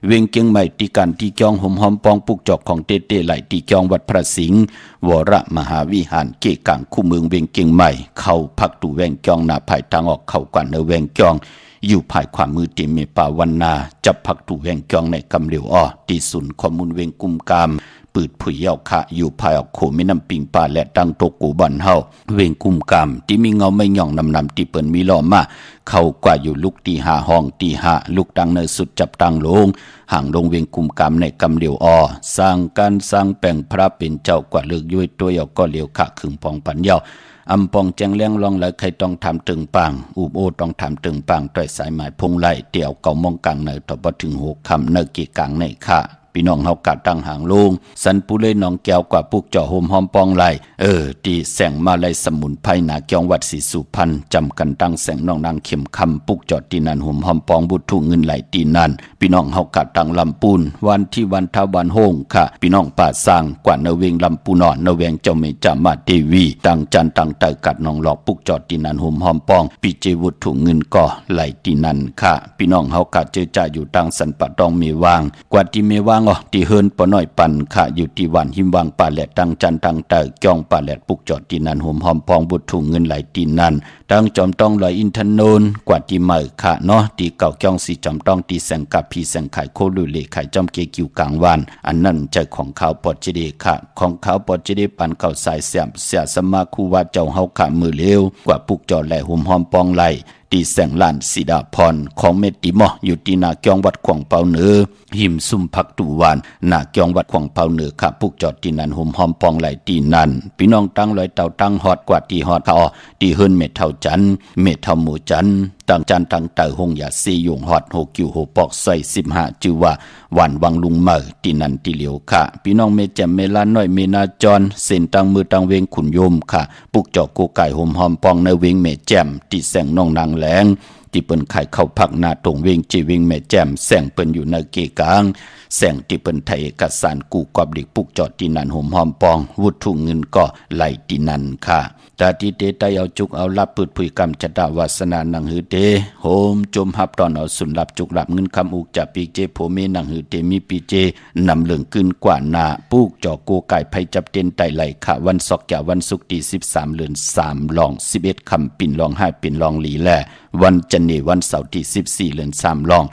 เวียงเกียงใหม่ตีการตีจองหอมหอมปองปุกจอกของเต้ไหลตีจองวัดพระสิงห์วรมหาวิหารเกกังคู่เมืองเวียงเกียงใหม่เข้าพักตู่แวงจองหน้าภายทางออกเข้ากว่าเนแวงจองอยู่ภายความมือติเมปาวันนาจับพักตู่แวงจองในกำเหลียวตีศูนย์ข้อมูลเวงกุมกามปืดผุยเย้าขะอยู่ภายออกโขไม่นำปิงป่าและดังโตกูบันเฮาเวงกุมกามที่มีเงาไม่ย่องนำที่เปิ้นมีล้อมาเข้ากว่าอยู่ลุกตีหาห้องตีหาลุกดังในสุดจับตังลงห่างลงเวียงกุมกามในกำเหลียวสร้างการสร้างแปลงพระเป็นเจ้ากว่าเลือกย้วยตัวเยาก็เหลียวขะขึงปองปัญญาอำปองแจงเลี้ยงลองไหลใครต้องทำตึงปังอุบโอต้องทำตึงปังต่อยสายหมายพงไหลเตี่ยวเก่ามองกังในต่อพอถึงหกคำเนกีกังในค่ะพี่น้องเฮากะตั้งหางลงสันปุเลยน้องแก้วกว่าปุกจ่อโฮมหอมปองไหลตีแสงมาไลสมุนไพรหนาเกียงวัดศรีสุพรรณจำกันตั้งแสงน้องนางเข็มคำปุกจ่อตีนันโฮมหอมปองบุตรทุ่งเงินไหลตีนันพี่น้องเฮากะตั้งลำปูนวันที่วันทวันโฮงค่ะพี่น้องป่าสร้างกว่าเนเวงลำปูนเนเวงเจ้าเมจามาเทวีตั้งจันตั้งเตกัดน้องหลอกปุกจ่อตีนันโฮมหอมปองปีเจวุตรทุ่งเงินก่อไหลตีนันค่ะพี่น้องเฮากะเจอจ่าอยู่ตั้งสันปะดองเมวางกว่าที่เมวางที่เฮินปน้อยปันขะอยู่ที่วันหิมวางป่าแหลตั้งจันตั้งเตอจองป่าแหลปุกจอดตีนันหอมหอมพองบุตรทุ่งเงินไหลตีนันตั้งจอมต้องลอยอินทนนกว่าที่เหมือขะเนาะตีเก่าจ้องสีจอมต้องตีแสงกับพีแสงไข่โคลุเลไข่จอมเกกิวกลางวันอันนั้นใจของเขาปอดเจดีขะของเขาปอดเจดีปันเก่าสายเสียสมาคูว่าเจ้าเฮาขะมือเลี้ยวกว่าปุกจอดไหลหอมหอมปองไหลตีแสงลานสีดาพรของเมติมออยู่ที่นาเกียงวัดขวงเปาเหนือหิมซุ่มพักตุวานนาเกียงวัดขวงเปาเหนือขับปุกจอดที่นันหมหอมปองไหลตีนันพี่น้องตั้งลอยเต่าตั้งหอดกว่าที่หอดเขาที่เฮิรนเม็ดเท่าจันเม็ดเท่าหมูจันตั้งจันตั้งเต่าหงยาซียงหอดหกกิวหปอกใส่15จือว่าวันวังลุงเมอที่นันที่เหลียวค่ะพี่น้องเมแจมเมลาน้อยเมนาจรเส้นตั้งมือตั้งเวงขุนโยมค่ะปุกจอดกูไก่หมหอมปองในเวงเมแจมที่แสงน้องนางแหลง ที่เปิ้นขายเข้าพักหน้าตรงเวงจีเวงแม่แจ่มแสงเปิ้นอยู่ในเกกลางแสงที่เปิ้นไทยเอกสารกูกอบเด็กปุกจอดที่นั่นหอมหอมปองวุถุเงินก็ไหลที่นั่นค่ะตาที่เตไตเอาจุกเอาลับปืดผุยกรรมชะดาวาสนานังหือเตโฮมจมหับตอนเอาสุนลับจุกลับเงินคำอุกจะปีเจโพเมนังหือเตมีปีเจนำเหลืองขึ้นกว่านาปุกจอโกไก่ไผจับเต็นไตไหลค่ะวันศอกแก่วันศุกร์ที่13เดือน3ลอง11คำปิ่นลอง5ปิ่นลองหลีแลวันจันเนวันเสาร์ที่14เดือน3ลอง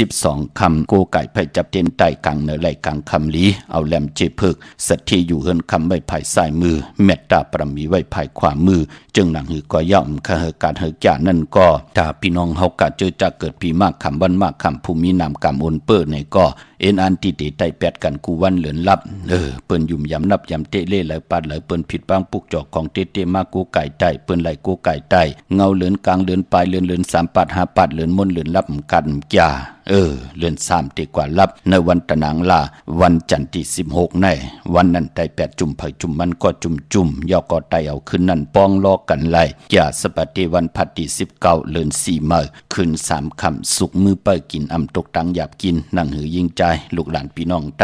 12คำโกไก่ไผจับเต็นไตกลางเนไหลกลางคำหลีเอาแหลมเจเพิกสัตที่อยู่เฮินคำไว้ภายซ้ายมือเมตตาปรมีไว้ภายขวามือจึงหนังหือก็ย่อมคเหการเหกานั่นก็ถ้าพี่น้องเฮากะเจอจะเกิดปีมากคำวันมากคำภูมินามกรรมโอนเปิ้ในก็เอ็นอันติเตไตแปดกันกูวันเหลือนลับเปิ้นยุ่มยำนับยำเตเล่ไหลปัดไหลเปิ้นผิดบางปุกจอกของเตเตมากูไก่ไตเปิ้นไหลกูไก่ไตเงาเหลือนกลางเหลือนปลายเหลือน3ปัด5ปัดเหลือนมนเหลือนลับกันจ้าเลือน3ตีกว่าลับในวันตะนางลาวันจันทร์ที่16ในวันนั้นไต8จุ่มไผจุ่มมันก็จุ่มยอก็ไตเอาขึ้นนั่นป้องลอกกันไล่อย่าสปฏิวันพัดที่19เลือน4มื้อขึ้น3ค่ำสุกมือเปิ้กินอำตกตังหยาบกินนั่งหือยิงใจลูกหลานพี่น้องไต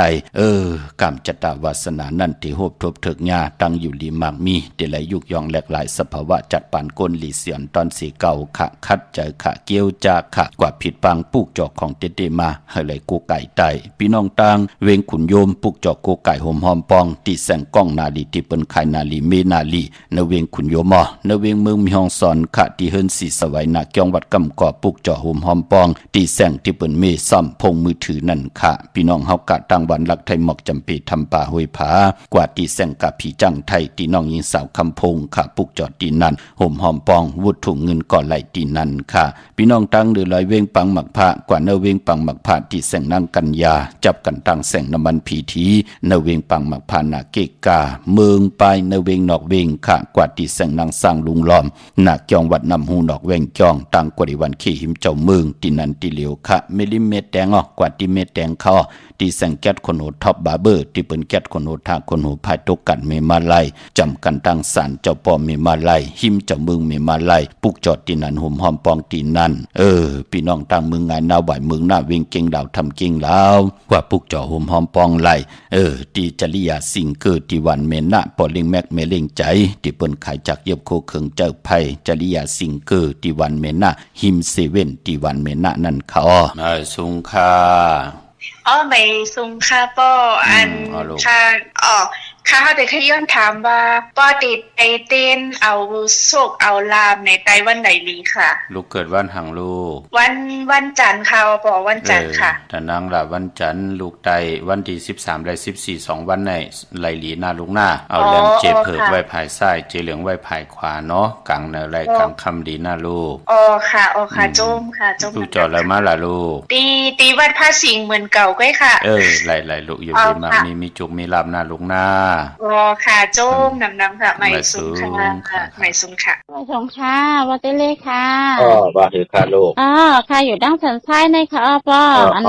กามจตาวาสนานั่นที่โฮบทบเถิกญาตั้งอยู่ลีมากมีเดไหลยุกยองแหลกหลายสภาวะจัดปานก้นหลีเสียนตอนสีเก่าขะคัดใจขะเกี้ยวจาขะกว่าผิดปังปุกจอกของเตเตมาให้ไหลกูไก่ไตพี่น้องตังเวงขุนโยมปุกจอกกูไก่หอมหอมปองที่แสงก้องนาลีที่เปิ้นไข่นาลีเมนาลีในเวงขุนโยมในเวงเมืองมีห้องสอนขะที่เฮิรนสีสวัยนาเกียงวัดกำก่อปุกจอกหอมหอมปองที่แสงที่เปิ้นเมซ่อมพงมือถือนั่นค่ะพี่น้องเฮากะตั้งวันลักไทยหมอกจำปีทำป่าห้วยผากว่าที่แสงกะผีจังไทยที่น้องยิงสาวคำพงค่ะปุกจอดที่นั่นหอมหอมปองวุดถุงเงินก่อไหลที่นั่นค่ะพี่น้องตั้งหรือลอยเวงปังหมักผ้ากว่าเนเวงปังหมักผ้าที่แสงนางกัญญาจับกันตั้งแสงน้ำมันผีทีเนเวงปังหมักผ้านาเกกาเมืองไปเนเวงนอกเวงค่ะกว่าที่แสงนางสร้างลุงล้อมนาเกียงวัดนำหูนอกเวงจองตั้งกว่าที่วันขี้หิมเจ้าเมืองที่นั่นที่เหลียวค่ะเมลิเมตแดงกว่าที่เมตแดงเขาที่แสงแก๊สคนโหท็อปบาร์เบอร์ที่เปิ้นแก๊สคนโหทาคนโหพายตกกันเมมาไลจำกันตั้งศาลเจ้าพ่อเมมาไลหิมเจ้าเมืองเมมาไลปุกจอดที่นั่นห่มหอมปองที่นั่นพี่น้องตั้งเมืองไงนาบ่ายเมืองหน้าเวงเก่งดาวทำเก่งแล้วกว่าปุกจอห่มหอมปองไลที่จริยาสิงเกิดที่วันเมนะปอลิงแม็กเมเล่งใจที่เปิ้นขายจากเย็บโคเคิงเจ้าไผ่จริยาสิงเกิดที่วันเมนะหิมเซเว่นที่วันเมนะนั่นเขาสุงค่าไม่ซุงค่ะป้ออันค่ะค่ะเขาแต่ขย้อนถามว่าป้อติดไอเต้นเอาโศกเอาลามในไต้วันไหนลีค่ะลูกเกิดวันหังลูกวันจันทร์ค่ะป้อวันจันทร์ค่ะแต่นางละวันจันทร์ลูกไตวันที่13และ14 2วันในไหลหลีหน้าลูกหน้าเอาแหลมเจ็บเพิกไว้ภายซ้ายเจเหลืองไว้ภายขวาเนาะกลางในไหลกลางคำดีหน้าลูกค่ะโจมค่ะโจมลูกจอดแล้วมาล่ะลูกตีวัดพระสิงห์เหมือนเก่าก้อยค่ะไหลลูกอยู่ดีมากมีจุกมีลาบหน้าลูกหน้าค่ะโจ้มนำค่ะไม่สูงค่ะไม่สูงค่ะไม่สูงค่ะวาเตเล่ค่ะว่าถือค่ะลูกค่ะอยู่ดั้งสันไส้ในค่ะป้ออัน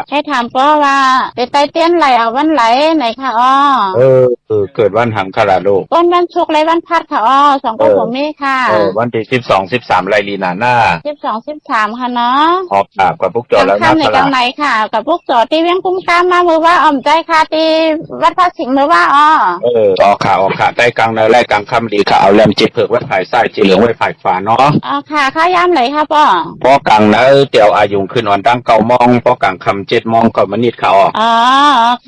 ให้ถามป้อว่าไปไตเตี้ยนไหลเอาวันไหลไหนค่ะเกิดวันหังค่ะล่ะลูกวันศุกร์ไรวันพัดค่ะ2ก็ผมมีค่ะวันที่12 13ไรลีนาหน้า12 13ค่ะเนาะค่ะกับพวกจอแล้วนะในกลางไหนค่ะกับพวกจอที่เวียงกุ้งกล้ามมามือว่าอ่อมใจค่ะที่วัดพระสิงห์มือว่าค่ะใต้กลางในไร่กลางค่ำดีค่ะเอาแรมจิบเผือกไว้ภายซ้ายจีเหลืองไว้ภายขวาเนาะค่ะข้ายามไหนค่ะป้อกลางนะเตียวอายุขึ้นอ่อนตั้ง9 โมงป้อกลางค่ำ7 โมงก็มานิดค่ะ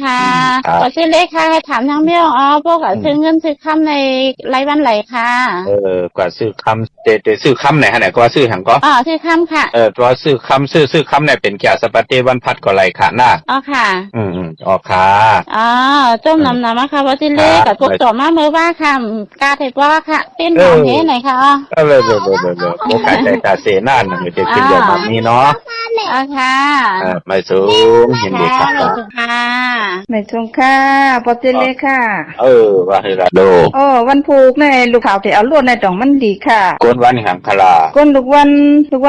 ค่ะก็ชื่อเลขค่ะให้ถามทางเมี่ยงพวกซื้อเงินซื้อค่ำในไรวันไหลค่ะกว่าซื้อค่ำเตซื้อค่ำไหนฮะไหนก็ว่าซื้อหังก็ซื้อค่ำค่ะตัวซื้อค่ำซื้อค่ำไหนเป็นแก่สปาเตวันพัดก็ไหลค่ะหน้าค่ะค่ะต้มน้ำค่ะว่าชื่อเลขกับพวกจอมาเมื่อว่าค่ะกาเทปว่าค่ะเป็นแบบนี้ไหนคะเลยโอกาสใจตาเสน่านมันจะขึ้นอย่างนี้เนาะค่ะไม่สูงเห็นดีค่ะ ในชงค่ะปอเจเลค่ะ ว่าให้ละโด อ๋อวันผูกในลูกขาวที่เอาลวดในดองมันดีค่ะ ก้นวันหังคลา ก้นทุกวั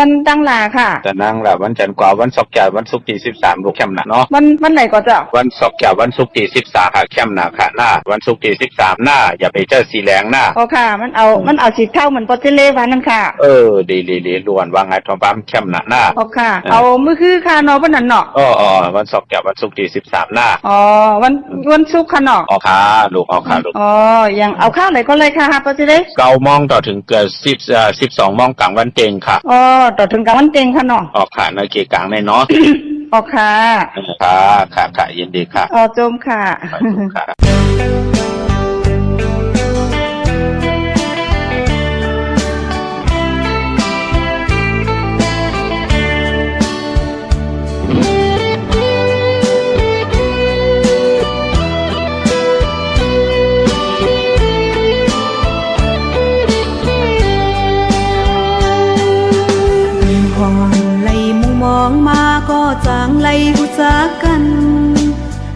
นตั้งหลาค่ะ แต่นั่งละวันจันทร์กว่าวันศุกร์จ่ายวันศุกร์ที่13ลูกแคมป์นะเนาะ วันไหนก็เจ้า วันศุกร์จ่ายวันศุกร์ที่13ค่ะแคมป์นะค่ะหน้าวันศุกร์ที่13หน้าอย่าไปเจอสีแดงหน้า อ๋อค่ะ มันเอาสีเท่าเหมือนปอเจเลวันนั่นค่ะ ดีล้วนว่าไงทอมปั๊มแคมป์นะหน้า อ๋อค่ะ เอามือคือค่ะเนาะวันนั้นเนาะ วันศุกร์จ่ายวันศุกร์ที่13หน้า อ๋อวันศุกร์ค่ะเนาะ ออกค่ะลูกออกค่ะลูก อ๋อยังเอาข้าวไหนก็เลยค่ะปอเจเล 9 โมงต่อถึงเกิด12 โมงกลางวันเต็งค่ะ อ๋อต่อถึงกลางวันเต็งค่ะเนาะ ออกค่ะในเกกลางในเนาะ อ๋อค่ะ ค่ะยินดีค่ะ อ๋อโจมค่ะ ค่ะ ห่อนไหลมุมมองมาก็จางไหลหูจักกัน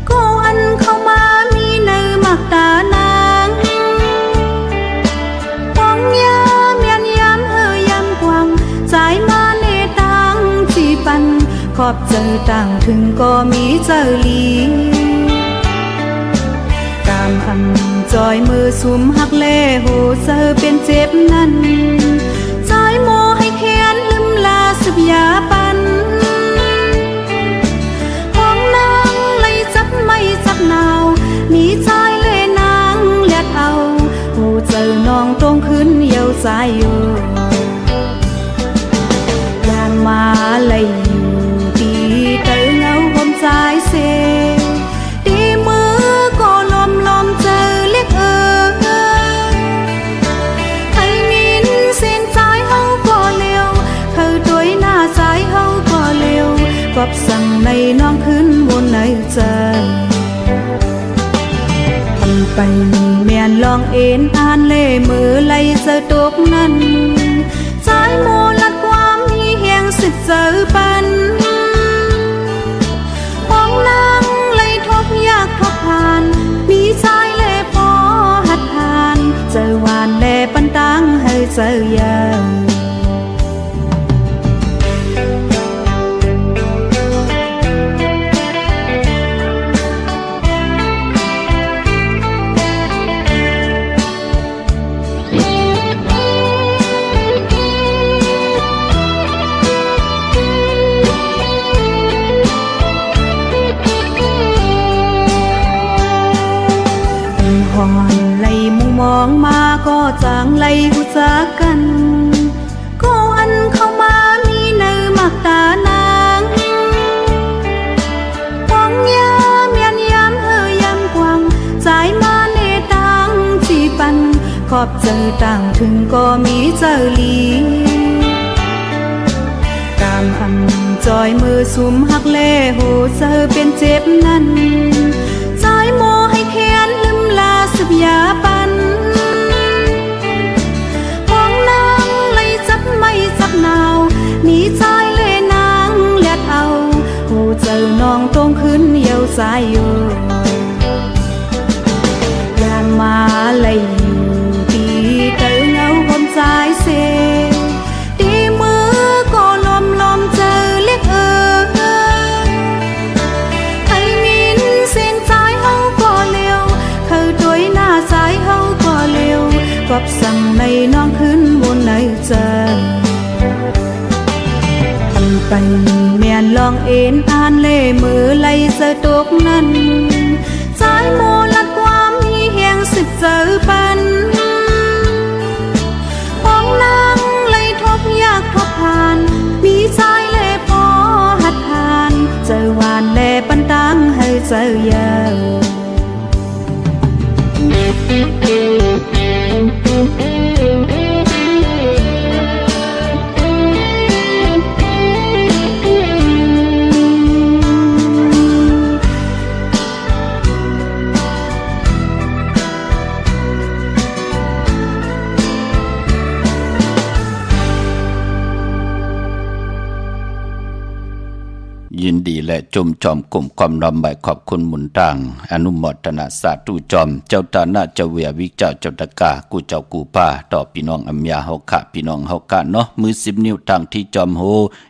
ก็อันเข้ามามีเนื้อมักตานางหวังยามยันยามยามกวางใจมาในตังที่ปันขอบเจอต่างถึงก็มีเจอลีตามอันจอยมือสุมหักเล่หูเจอเป็นเจ็บนั้นใจโมให้แค้นลืมลาสุบยาปันห้องนางเลยจับไม่จับนาวมีใจเล่นางเลียดเอาหูเจอน้องตรงขึ้นเยาใจอยู่ยานมาเลยอยู่ตีเตอเงาหอมใจเซตีมือก็ลมเจอเล็กให้มินเส้นใจเฮาก็เร็วเธอตัวหน้าใจเฮาก็เร็วกอบสั่งในน้องขึ้นบนในใจทำไปแม่นลองเอ็นอ่านเล่มือไหลเจอตกนั้นใจโมลัดความมีแห่งสิบเจอปันห้องนางเลยทบยากทบผ่านมีใจเล่พอหัดผ่านเจอหวานเล่ปันตังให้เจอยาห่อนไหลมุมมองมาก็จางไหลหูจักกันก็อันเข้ามามีเนื้อมักตานางหวังยามยันยามยามกวางใจมาในตังที่ปันขอบเจอต่างถึงก็มีเจอลีตามอันจอยมือสุมหักเล่หูเจอเป็นเจ็บนั้นใจโมให้แค้นลืมลาสุบยาปันห้องนางเลยจับไม่จับนาวมีใจเล่นางเลียดเอาหูเจอน้องตรงขึ้นเยาใจอยู่ยานมาเลยอยู่ตีเตอเงาหอมใจเซตีมือก็ลมเจอเล็กให้มินเส้นใจเฮาก็เร็วเธอตัวหน้าใจเฮาก็เร็วกอบสั่งในน้องขึ้นบนในใจทำไปแม่นลองเอ็นอ่านเล่มือไหลเจอตกนั้นใจโมลัดความมีแห่งสิบเจอปันห้องนางเลยทบยากทบผ่านมีใจเล่พอหัดผ่านเจอหวานเล่ปันตังให้เจอยา ยินดี ดีและจุมจอมกลุ่มความรำใบขอบคุณหมุนต่างอนุโมทนาสาธุจอมเจ้าตาหน้าเจ้าเวียวิเจ้าเจ้าตะกากูเจ้ากูป้าต่อพี่น้องอัมยาเฮาขะพี่น้องเฮากะเนาะมือ10 นิ้วทางที่จอมโห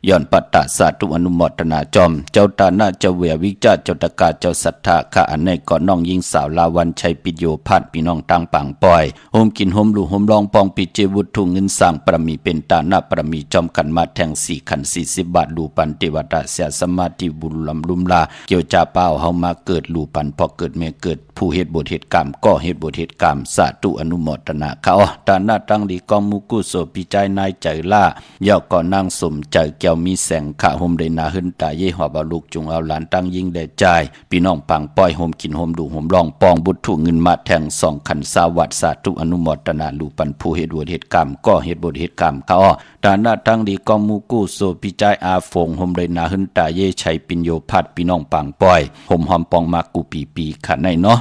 ย้อนปัตตะสาธุอนุโมทนาจอมเจ้าตาหน้าเจ้าเวียวิเจ้าเจ้าตะกาเจ้าศรัทธาข้าอันในก่อนน้องยิงสาวลาวันชัยปิโยพัดพี่น้องตังปังปอยโฮมกินโฮมลูโฮมลองปองปิเจวุฒุเงินสร้างประมีเป็นตาหน้าประมีจอมกันมาแทง4ขัน40 บาทลูปันเทวดาเสียสมาธิบุญลำลุมลาเกี่ยวจ่าเป้าเฮามาเกิดลูปันพอเกิดแม่เกิดผู้เหตุบทเหตุกรรมก็เหตุบทเหตุกรรมสาธุอนุโมทนาเขาตาหน้าตั้งดีกองมุกุโสปิใจนายใจล่าเย่าก่อนนางสมใจแก้วมีแสงขะโฮมได้นาหึนตาเย่หอบาลูกจุงเอาหลานตั้งยิงได้ใจพี่น้องปังปอยโฮมกินโฮมดูโฮมลองปองบุตรถูกเงินมาแทง2ขันสาวัดสาธุอนุโมทนาลูปันผู้เหตุบทเหตุกรรมก็เหตุบทเหตุกรรมเขาตาหน้าตั้งดีกองมุกุโสปิใจอาฝงโฮมได้นาหึนตาเย่ชัยปิญโยพัดพี่น้องปังปอยโฮมหอมปองมากูปีขะในเนาะ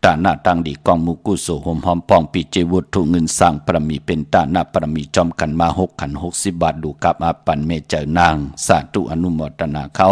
ตาหน้าตังดีกองมุกุโสหอมหอมปองปิเจวุฒุเงินสร้างประมีเป็นตาหน้าประมีจอมกันมา6ขัน60 บาทดูกับอาปันเมเจอนางสาธุอนุโมทนาเขา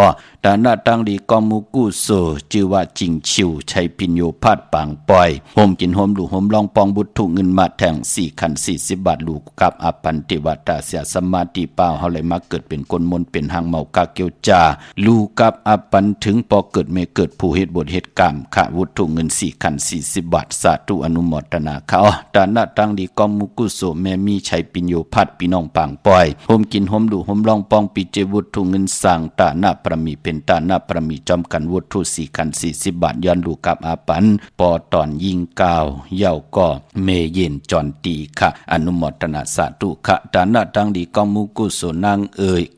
ตาหน้าตังดีกองมุกุโสชื่อว่าจิงชิวชัยปิญโยพัดปังปอยโฮมกินโฮมดูโฮมลองปองบุฒุเงินมาแทง4ขัน40 บาทดูกับอาปันเทวดาเสียสมาธิเป้าเฮาเลยมาเกิดเป็นคนมนเป็นหางเมากาเกียวจาลูกับอาปันถึงพอเกิดเมเกิดผู้เหตุบทเหตุกรรมขะวุฒุเงิน4ขัน40 บาทสาธุอนุโมทนาเขาตาหน้าตั้งดีกองมุกุโสแม่มีชัยปิญโยพัดพี่น้องปางปอยโฮมกินโฮมดูโฮมลองปองปิเจวุฒุเงินสร้างตาหน้าประมีเป็นตาหน้าประมีจอมกันวุฒุ4ขัน40 บาทย้อนลูกับอาปันปอตอนยิงกาวเย่าก็เมเย็นจอนตีค่ะอนุโมทนาสาธุค่ะตาหน้าตั้งดีกองมุกุโสนาง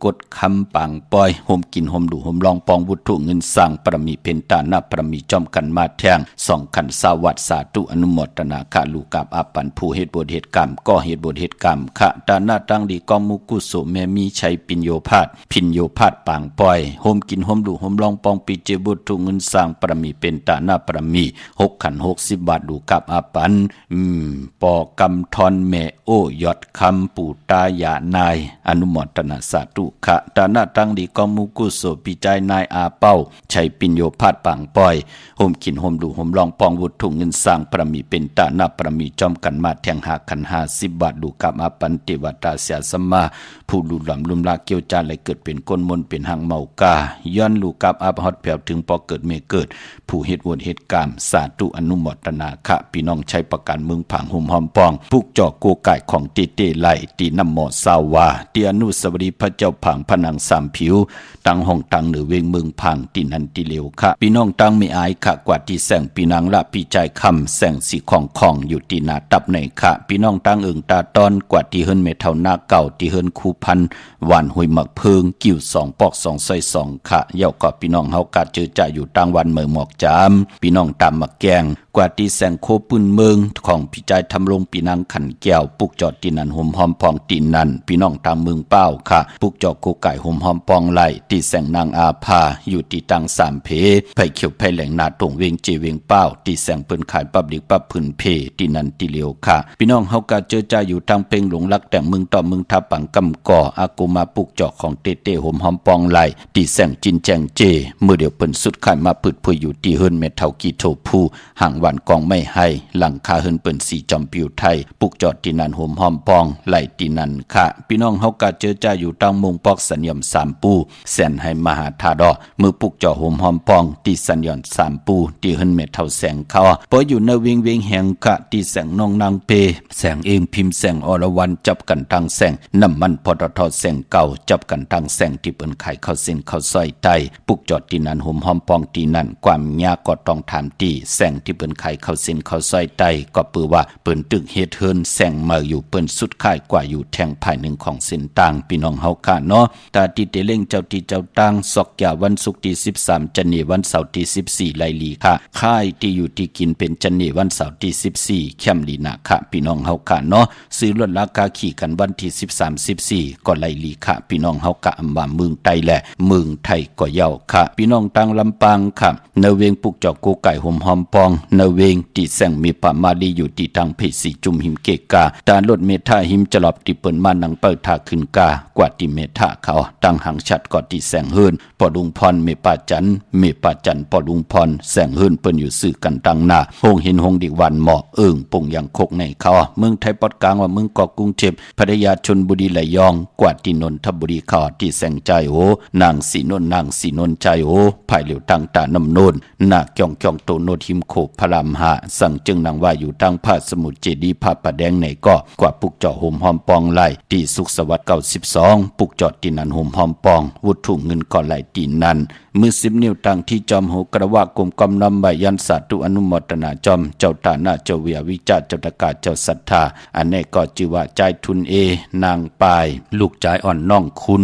กดคำปางปอยโฮมกินโฮมดูโฮมลองปองวุฒุเงินสร้างประมีเป็นตาหน้าประมีจอมกันมาแทง2ขันสวัสดิ์สาธุอนุโมทนาค่ะลูกับอาปันผู้เหตุบทเหตุกรรมก็เหตุบทเหตุกรรมค่ะตาหน้าตั้งดีกองมุกุโสแม่มีชัยปิญโยพัดปางปอยโฮมกินโฮมดูโฮมลองปองปิเจบุตรเงินสร้างประมีเป็นตาหน้าประมี6ขัน60 บาทดูกับอาปันปอกำทอนแม่โอยอดคำปู่ตายานายอนุโมทนาสาธุค่ะตาหน้าตั้งดีกองมุกุโสปิใจนายอาเป้าชัยปิญโยพัดปางปอยโฮมกินโฮมดูโฮมลองปองวุฒุเงินสร้างประมีเป็นตาหน้าประมีจอมกันมาแทง5ขัน50 บาทดูกับอาปันเทวดาเสียสมาผู้ลุลำลุมลาเกี่ยวจานเลยเกิดเป็นก้นมนเป็นหางเมากาย้อนลูกับอาฮอดแผ่วถึงพอเกิดเมเกิดผู้เหตุวนเหตุการณ์สาธุอนุโมทนาค่ะพี่น้องใช้ประกันเมืองผังหุ่มหอมปองผูกจอกโกไก่ของเตไหลตีน้ำหมอสาวาตีอนุสาวรีย์พระเจ้าผังผนังสามผิวตั้งห้องตั้งเหนือเวงเมืองผังตีนันตีเหลวค่ะพี่น้องตั้งไม่อายค่ะกว่าที่แสงปีนางละพี่ใจคำแสงสีของอยู่ที่นาตับในค่ะพี่น้องตั้งเอิงตาตอนกว่าที่เฮิรนเมเท่าหน้าเก่าที่เฮิรนคูพันหวานหุยหมักเพิงกิ่ว2 ปอก2 ซอย 2ค่ะเย่าก็พี่น้องเฮากาเจอจ่าอยู่ตั้งวันเมืองหมอกจามพี่น้องตามมาแกงกว่าที่แสงโคปืนเมืองของพี่ใจทำลงปีนางขันแก้วปุกจอดตีนันห่มหอมพองตีนันพี่น้องตามเมืองเป้าค่ะปุกจอดโกไก่ห่มหอมปองไหลที่แสงนางอาภาอยู่ที่ตัง3 เพไผ่เขียวไผ่แหลงนาตรงเวงเจเวงเป้าที่แสงเปิ้นขายปับดิกปับพื้นเพตีนันตีเหลียวค่ะพี่น้องเฮากาเจอจ่าอยู่ทางเพ่งหลงรักแต่งเมืองต่อเมืองทับปังกำก่ออากูมาปุกจอดของเตห่มหอมปองไหลที่แสงจินแจงเจเมื่อเดียวเปิ้นสุดขายมาปืดพุยอยู่ที่เฮิรนเมเท่ากีโทผู้ห่างวันกองไม่ให้หลังคาเฮิรนเปิ้นสีจอมปิวไทยปุกจอดที่นันห่มหอมปองไหลที่นันค่ะพี่น้องเฮากาเจอจ่าอยู่ทางมุงปอกสัญญม3 ปูแสนให้มหาธาดอมือปุกจอห่มหอมปองที่สัญญม3 ปูที่เฮิรนเมเท่าแสงเขาปออยู่ในเวงแห่งค่ะที่แสงนองนางเปแสงเองพิมพ์แสงอรวรรณจับกันทางแสงน้ำมันปตท.แสงเก่าจับกันทางแสงที่เปิ้นขายข้าวเส้นข้าวซอยไตปุกจอดที่นันห่มหอมปองที่นันความยากก็ต้องถามตีแสงที่เปิ้นขายข้าวเส้นข้าวซอยไตก็ปือว่าเปิ้นตึกเฮ็ดเฮิรนแสงมาอยู่เปิ้นสุดค่ายกว่าอยู่แทงภายหนึ่งของเส้นต่างพี่น้องเฮาค่ะเนาะตาที่เตเล่งเจ้าที่เจ้าตั้งซอกยาวันศุกร์ที่13จันนีวันเสาร์ที่14ไลลีค่ะค่ายที่อยู่ที่กินเป็นจันนีวันเสาร์ที่14แคมลีนาค่ะพี่น้องเฮาค่ะเนาะซื้อลดราคาขี่กันวันที่13 14ก็ไลลีค่ะพี่น้องเฮากะอำว่าเมืองไทยแหละเมืองไทยก็เยาค่ะพี่น้องตั้งลำปางค่ะในเวงปุกจอกโกไก่ห่มหอมปองใน นเวงตีแสงมีปามาลีอยู่ที่ทางเพสีจุมหิมเกกาตานรถเมทาหิมจลอบที่เปิ้นมานังเปิดทาขึ้นกากว่าที่เมทาเขาตั้งหังชัดก่อนที่แสงเฮินปอลุงพรเมปาจันปอลุงพรแสงเฮินเปิ้นอยู่สื่อกันตั้งหน้าโฮงเห็นโฮงดิวันเหมาะปุ่งยังคกในเขาเมืองไทยปอดกลางว่าเมืองเกาะกรุงเทพพัทยาชลบุรีระยองกว่าที่นนทบุรีเขาที่แสงใจโอนางสีนนใจโอภายเหลียวตั้งตาน้ำโนนนาเกียงโตโนทิมโคพระรามหาสั่งจึงนางว่าอยู่ทางภาคสมุทรเจดีพระประแดงในก็กว่าปุกเจาะโฮมหอมปองไหลที่สุขสวัสดิ์92ปุกเจาะที่นันโฮมหอมปองวุถุเงินก่อไหลตีนันมือ10 นิ้วตั้งที่จอมโหกระว่ากลมกำนำใบยันสาธุอนุโมทนาจอมเจ้าตาหน้าเจ้าเวียวิจารเจ้าตกาเจ้าศรัทธาอันนี้ก็ชื่อว่าใจทุนนางปายลูกใจอ่อนน้องคุณ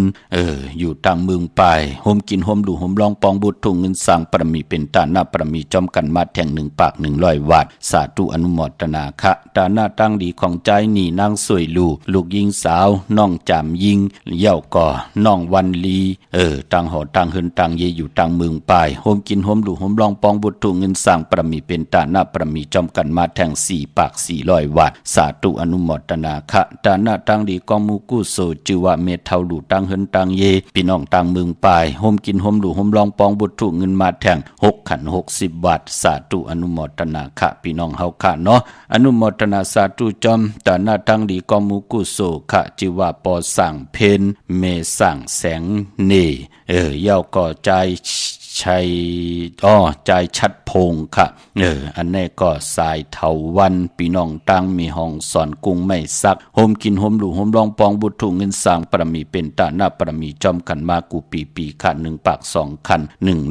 อยู่ทางเมืองปายโฮมกินโฮมดูโฮมลองปองบุตรถุงเงินสร้างปรมีเป็นตาหน้าปรมีจอมกันมาแทง1 ปาก100 วาทสาธุอนุโมทนาคะตาหน้าตั้งดีของใจนี่นางสวยลูกยิงสาวน้องจามยิงเย่าก่อน้องวันลีตังหอตังเฮินตังเยอยู่ตังเมืองปายโฮมกินโฮมดูโฮมลองปองบุตรถุงเงินสร้างปรมีเป็นตาหน้าปรมีจอมกันมาแทง4 ปาก400 วาทสาธุอนุโมทนาคะตาหน้าตั้งดีกองมูกู้โซจือว่าเมเทาลูตังเฮินตังเยพี่น้องตังเมืองปายโฮมกินโฮมดูโฮมลองปองบุตรถุงเงินมาแทง6 ขัน 60 บาทสาธุอนุโมทนาคะพี่น้องเฮาค่ะเนาะอนุโมทนาสาธุจอมตาหน้าตั้งดีกองมูกู้โซคะจือว่าปอสั่งเพนเมสั่งแสงเนเย่าก่อใจชัยใจชัดพงค่ะอันนี้ก็สายเถาวันพี่น้องตั้งมีห้องสอนกุ้งไม่ซักโฮมกินโฮมดูโฮมลองปองบุตรถุงเงินสร้างปรมีเป็นตาหน้าปรมีจอมขันมากูปีค่ะ1 ปาก2 ขัน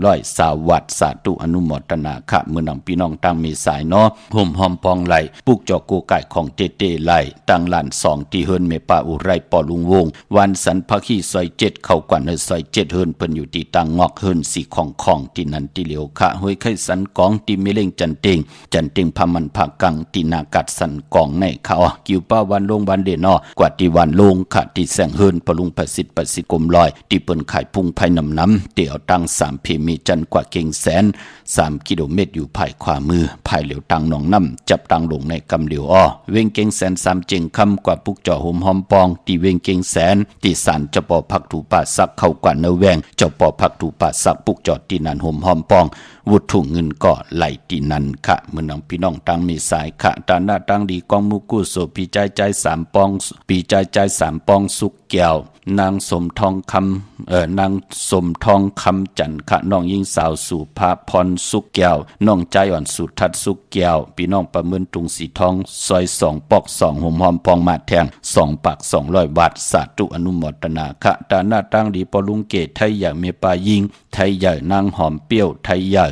100 วัตสาธุอนุโมทนาค่ะเมื่อนำพี่น้องตั้งมีสายเนาะโฮมหอมปองไหลปุกจอกูไก่ของเตไหลตั้งลาน2ที่เฮิรนเมปาอุไรปอลุงวงวันสันพักขี้ซอย7เข้ากว่าในซอย7เฮิรนเพิ่นอยู่ที่ตังงอกเฮิรนสีของที่นันที่เหลียวคะห้วยไข่สันกองที่ไม่เล่งจันเต็งพามันผักกังที่นากัดสันกองในเขากิวป้าวันลงวันเดนอกว่าที่วันลงค่ะที่แสงเฮินปลุงประสิทธิ์กลมลอยที่เปิ้นขายพุ่งภายน้ำเตี่ยวตั้ง3 เพมีจันกว่าเก่งแสน3 กิโลเมตรอยู่ภายขวามือภายเหลียวตังหนองน้ำจับตังลงในกำเหลียวเวงเก่งแสน3 เจงคำกว่าปุกจ่อหมหอมปองที่เวงเก่งแสนที่สารจะปอพักถูป่าซักเข้ากว่าเนแวงจะปอพักถูป่าซักปุกจ่อที่นันหมหอมปองวุถุเงินก็ไหลที่นันค่ะเมื่อน้องพี่น้องตั้งมีสายค่ะตาหน้าตั้งดีกองมุกุโสปีใจ3 ปองปีใจ3 ปองสุกแก้วนางสมทองคำนางสมทองคำจันค่ะน้องยิงสาวสุภาพรสุกแก้วน้องใจอ่อนสุทัศน์สุกแก้วพี่น้องประเมินตุงสีทองซอย2 ปอก2หอมปองมาแทง2 ปาก200 บาทสาธุอนุโมทนาค่ะตาหน้าตั้งดีปอลุงเกตไทยใหญ่เมปายิงไทยใหญ่นางหอมเปรี้ยวไทยใหญ่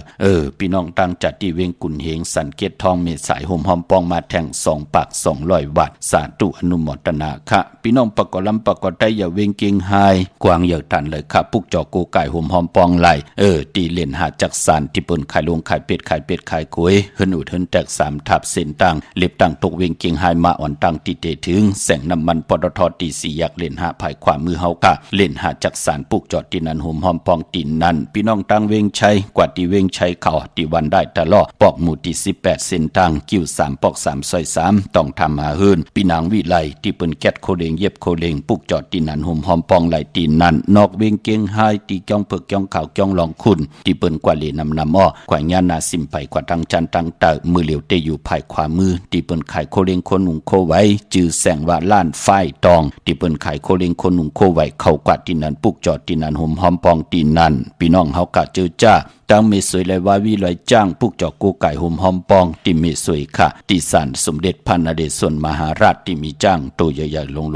พี่น้องตั้งจัดที่เวงกุนเฮงสันเกตทองเมสายหอมปองมาแทง2 ปาก200 บาทสาธุอนุโมทนาค่ะพี่น้องประกอบลำประกอบไทยใหญ่เวงเก่งไฮกวางใหญ่ตันเลยค่ะปุกจอกูไก่หอมปองไหลตีเล่นหาจักสารที่เปิ้นขายลงขายเป็ดขายกล้วยเฮินอุดเฮินแตก3 ทับเส้นตังเล็บตังตกเวงเก่งไฮมาอ่อนตังติเตถึงแสงน้ำมันปตทตี4อยากเล่นหาภายขวามือเฮาค่ะเล่นหาจักสารปุกจอตีนันหอมปองตีนันพี่น้องตั้งเวงชัยกว่าตีเวงชัยเขาตีวันได้ตลอดปอกหมู่ที่18 เส้นตังกิ้ว3 ปอก3 ซอย3ต้องทำหาเฮินพี่นางวิไลที่เปิ้นแก๊ดโคเลงเย็บโคเลงปุกจอตีนันหอมปองไหลตีนันนอกเวงเก่งไฮตีจ้องเผือกจ้องขาวจ้องลองคุณที่เปิ้นกว่าเลนำกว่าญานาสิมไปกว่าตังจันตังเตอมือเหลียวเตอยู่ภายขวามือที่เปิ้นขายโคเลงคนหนุ่งโคไว้จื้อแสงว่าล้านฝ้ายตองที่เปิ้นขายโคเลงคนหนุ่งโคไว้เข้ากว่าตีนันปุกจอตีนันหอมปองตีนันพี่น้องเฮากะเจอจ้าตั้งเมสวยเลยว่าวิลอยจ้างปุกจอกูไก่หอมปองที่เมสวยค่ะที่ศาลสมเด็จพระนเรศวรมหาราชที่มีจ้างตัวใหญ่ๆลง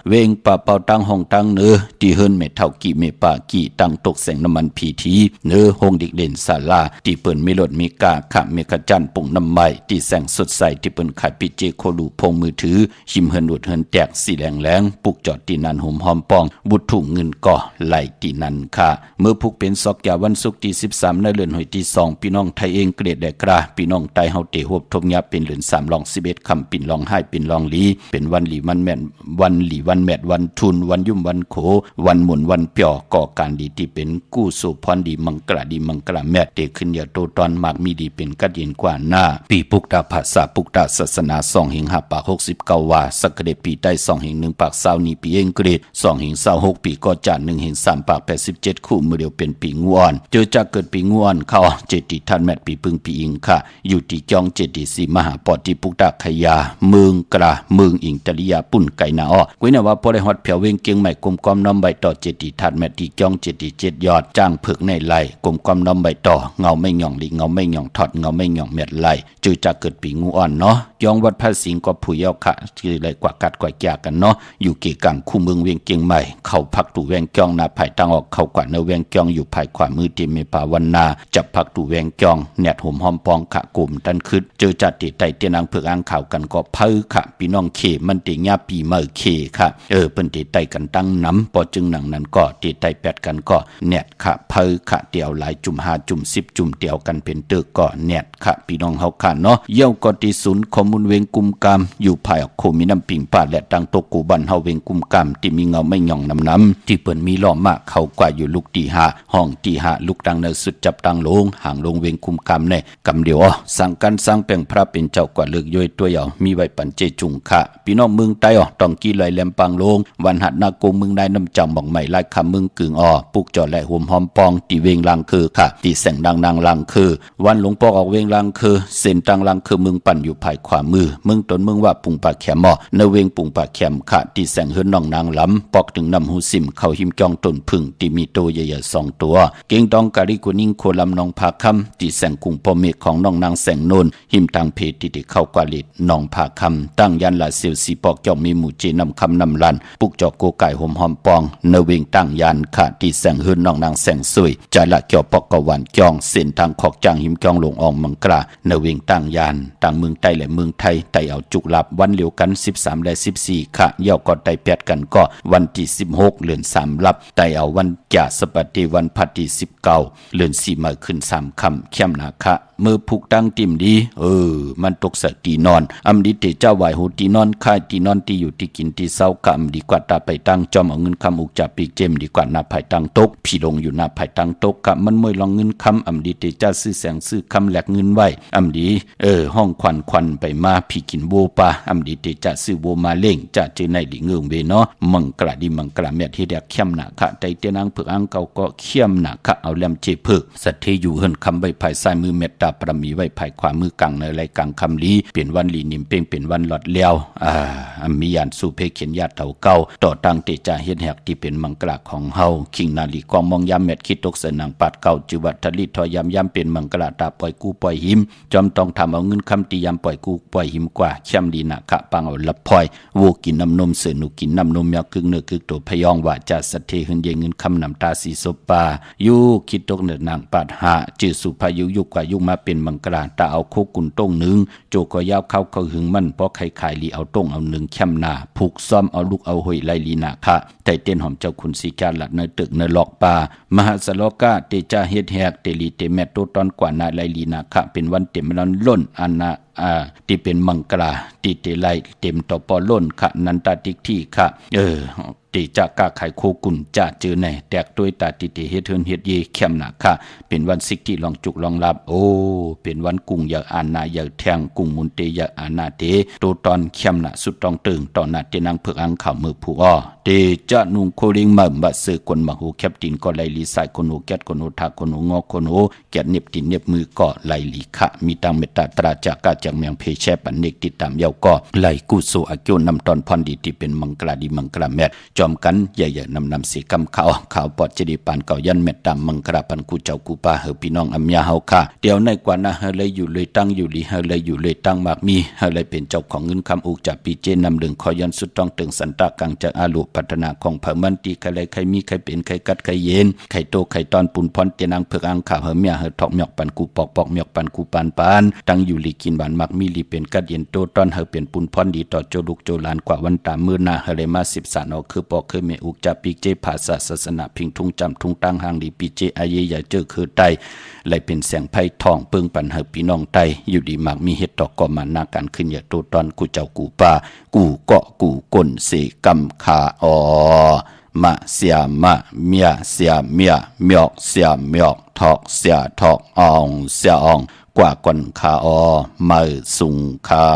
เวงปะเป่าตั้งห้องตั้งเนื้อที่เฮิรนเมเท่ากี่เมปากี่ตั้งตกแสงน้ำมันพีทีเนื้อห้องดิกเด่นศาลาที่เปิ้นมีรถมีกาขะเมกะจันปุ่งน้ำไม้ที่แสงสดใสที่เปิ้นขายปิเจโคลูพงมือถือชิมเฮิรนอุดเฮิรนแตกสีแรงปุกจอดที่นันหอมปองบุตรถุงเงินก่อไหลที่นันค่ะเมื่อพุกเป็นซอกยาวันศุกร์ที่13 3ในเดือนหอยที่2พี่น้องไทยเองเกรดแดกราพี่น้องไตเฮาเตฮบทบยับเป็นเดือน3ลอง11คำปิ่นลองให้ปิ่นลองลีเป็นวันหลีวันแม่นวันหลีวันแมดวันทุนวันยุ่มวันโขวันหมุนวันเปียวก่อการดีที่เป็นกู้สู่พรดีมังกระดีมังกระแมดเตขึ้นอย่าโตตอนมากมีดีเป็นกัดเย็นกว่าหน้าปีปุกดาภาษาปุกดาศาสนา2หิง5ปาก69ว่าสักเดปีได้2หิง1ปาก20นี้ปีเองเกรด2หิง26ปีก็จาน1หิง3ปาก87คู่มือเดียวเป็นปีงูอ่อนเจอจากเกิดปีงูอ่อนเข้าเจติท่านแมดปีพึ่งปีอิงค่ะอยู่ที่จองเจติสีมหาปอติปุกดาขยาเมืองกระเมืองอิงตริยาปุ่นไก่นาอ้อกุ้ยน่ะว่าพอได้ฮอดเผียวเวงเกียงใหม่กลมความน้อมใบต่อเจติท่านแมดที่จองเจติ7ยอดจ้างผึกในไหลกลมความน้อมใบต่อเงาไม่หย่องหลีเงาไม่หย่องถอดเงาไม่หย่องแมดไหลจือจากเกิดปีงูอ่อนเนาะยองวัดพระสิงห์ก็ผู้เยาค่ะคือเลยกว่ากัดกว่าแก่กันเนาะอยู่เกกลางคู่เมืองเวียงเกียงใหม่เข้าพักตู่แวงเกียงนาภายตั้งออกเข้ากว่าเนเวียงเกียงอยู่ภายขวามือที่เมปาวันนาจับพักตู่แวงเกียงแนดห่มหอมปองขะกลุ่มตันคึดเจอจัดติไตเตียนางเผือกอ่างข่าวกันก็เพ้อค่ะพี่น้องเขมันติญาปีเมื่อเขค่ะเปิ้นติไตกันตั้งน้ำพอจึงหนังนั้นก็ติไตแปดกันก็แนดค่ะเพ้อค่ะเดี่ยวหลายจุ่ม5จุ่ม10จุ่มเดี่ยวกันเป็นตึกก็แนดค่ะพี่น้องเฮาค่ะเนาะเยี่ยวก็ที่ศูนย์ข้อมูลเวงกุมกามอยู่ภายโคมีน้ำปิงป่าและตังตกกูบันเฮาเวงกุมกามที่มีเงาไม่หย่องน้ำที่เปิ้นมีล้อมากเขากว่าอยู่ลูกตีหาห้องตีหาลูกดังในสุดจับตังลงห่างลงเวงกุมกามในกำเดียวสั่งกันสร้างแปลงพระเป็นเจ้ากว่าเลือกย่อยตัวเหยามีไว้ปันเจจุงค่ะพี่น้องเมืองใต้ต้องกี้ไหลแหลมปังลงวันหัดนาโกเมืองได้น้ำจังหม่องใหม่ลายคำเมืองกึ่งปุกจอดและห่มหอมปองตีเวงลังคือค่ะตีแสงดังนางลังคือวันหลวงปอกออกเวงลังคือเส้นตังลังคือเมืองปั่นอยู่ภายขวามือเมืองตนเมืองว่าปุงปากแขมเนเวงปุงปากแขมค่ะตีแสงเฮือนน้องนางล้ำปอกถึงนำหูสิมเข้าหิมจองต้นพึ่งตีมีโตใหญ่ๆ2ตัวเก่งดองกะริกุนิ่งโคลำน้องผาคำตีแสงกุงปอเมฆของน้องนางแสงโนนหิมทางเพจที่เข้ากว่าลิดน้องผาคำตั้งยันละเสียวสีปอกจอมมีหมู่เจนำคำนำลันปุกจอกโกไก่ห่มหอมปองเนเวงตั้งยันค่ะตีแสงเฮือนน้องนางแสงสวยใจละเกี่ยวปอกกะวันจองเส้นทางขอกจางหิมจองลงอองมังกราเนเวงตั้งยันต่างเมืองใต้และเมืองไทยไต่เอาจุกลับวันเหลียวกัน13และ14ค่ะเย่าก็ไต่แปดกันก็วันที่16เดือน3ลับไต่เอาวันจ่าสปฏิวันพัดที่19เดือน4มาขึ้น3ค่ำเข้มนาคะเมื่อผูกตั้งติ่มดีมันตกสตีนอนอำดีเตเจ้าไหวหูตีนอนค่ายตีนอนที่อยู่ที่กินที่เศร้ากำดีกว่าตาไปตั้งจอมเอาเงินคำอุกจับปีกเจมดีกว่าหน้าภายตั้งตกพี่ลงอยู่หน้าภายตั้งตกกะมันมวยลองเงินคำอำดีเตเจ้าซื้อแสงซื้อคำแหลกเงินไว้อำดีห้องควันไปมาพี่กินโวปาอำดีเตเจ้าซื้อโวมาเล่งจะเจอในดิเงืองเวเนาะมังกระดีมังกระแม่ที่เรียกเข้มหนาคะใจเตียนางเผือกอังเก่าก็เข้มหนาคะเอาแลมเจเผือกสัตเทอยู่เฮินคำใบภายซ้ายมือเมตตาประมีไว้ภายขวามือกลางในไรกลางคำลีเปลี่ยนวันลีนิมเป้งเป็นวันหลอดเลี้ยวมียานสู่เพเขียนญาติเถาเก่าต่อตั้งเตจาเฮ็ดแหกที่เป็นมังกราของเฮาคิงนาลีกองมองยามเม็ดคิดตกเสนางปัดเก่าจิวัตทลิทอยามเป็นมังกราตาปล่อยกูปล่อยหิมจอมต้องทำเอาเงินคำตียามปล่อยกูปล่อยหิมกว่าเข้มดีนะกะปังเอาละพลอยวูกินน้ำนมเสือหนูกินน้ำนมยากึ่งเนื้อกึ่งตัวพยองว่าจะสะเทหึนเยเงินคำน้ำตาสีสปาอยู่คิดตกเนื้อนางปัดหาจื้อสุพายุยุกว่ายุมาเป็นมังกราตาเอาโคกุนต้งหนึ่งโจก็ยาวเข้าหึงมันเพราะใครขายลีเอาต้งเอาหนึ่งเข้มนาผูกซ้อมเอาลูกเอาหอยไลลีนาคะไตเต้นหอมเจ้าคุณสีกาหลัดในตึกในหลอกป่ามหาสโลกาเตจาเฮ็ดแหกเตลีเตแมตโตตอนกว่านาไลลีนาคะเป็นวันเต็มล้นล้นอันนาที่เป็นมังกราติเตไลเต็มต่อปอล้นคะนันตาติกที่คะติจากกาไขโคกุนจะเจอในแตกด้วยตาติเตเฮ็ดเฮินเฮ็ดเยเข้มนาคะเป็นวันสิกที่ลองจุกลองรับเป็นวันกุ้งอยากอานาอยากแทงกุ้งมุนเตอยากอานาเตโตตอนเข้มนาสุดต้องตึงตอนนาเตนางเผือกอังข่าวมือผู้เตจะนุงโคลิงมั่มบัดซื้อคนมาหูแคปตินก็ไลลีใส่คนหูแกดคนหูทาคนหูงอคนหูแกดเน็บตินเน็บมือก็ไลลีคะมีตังเมตตาตราจากกาจากเมียงเพแชปันเนกติดตามเยาก็ไลกุโซอาเกียวนำตอนพรดีที่เป็นมังกราดีมังกราแมดจอมกันใหญ่ๆนำสีกำขาวปอดเจดีปานเก่ายันเมตตามมังกราปันกูเจ้ากูปาเฮพี่น้องอัมยาเฮาค่ะเดี๋ยวในกว่านะเฮเลยอยู่เลยตั้งอยู่ลีเฮเลยอยู่เลยตั้งมากมีเฮเลยเป็นเจ้าของเงินคำอุกจากปีเจนำดึงขอยันสุดต้องตึงสันตากังจากอาลุพัฒนาของมันตีใครเลยใครมีใครเป็นใครกัดใครเย็นใครโตใครตอนปุ่นพรเจนางเผือกอังข่าวเฮเมียเฮทอกหมอกปันกูปอกหมอกปันกูปานตั้งอยู่ลีกินบานมักมีลีเป็นกัดเย็นโตตอนเฮเป็นปุ่นพรดีต่อโจลุกโจลานกว่าวันตามมือนาเฮเลยมา10สานเอาคือป อกเคยเมอุกจับปีเจภาษาศาสนาพิงทุงจำทุงตั้งหางดีปีเจอาเยอย่าเจอคือไตไหลเป็นเสียงไพ่ทองเปิงปันเฮพี่น้องไตอยู่ดีมากมีเฮ็ดดอกก็มานาการขึ้นอย่าตูตอนกูเจ้ากูป่ากูเกาะกูก้นเสกำขาอมะเสียมะเมียเสียเมียเมียกเสียเมียกทอกเสียทอกอองเสียอองกว่าก่อนขาอมือสุงคา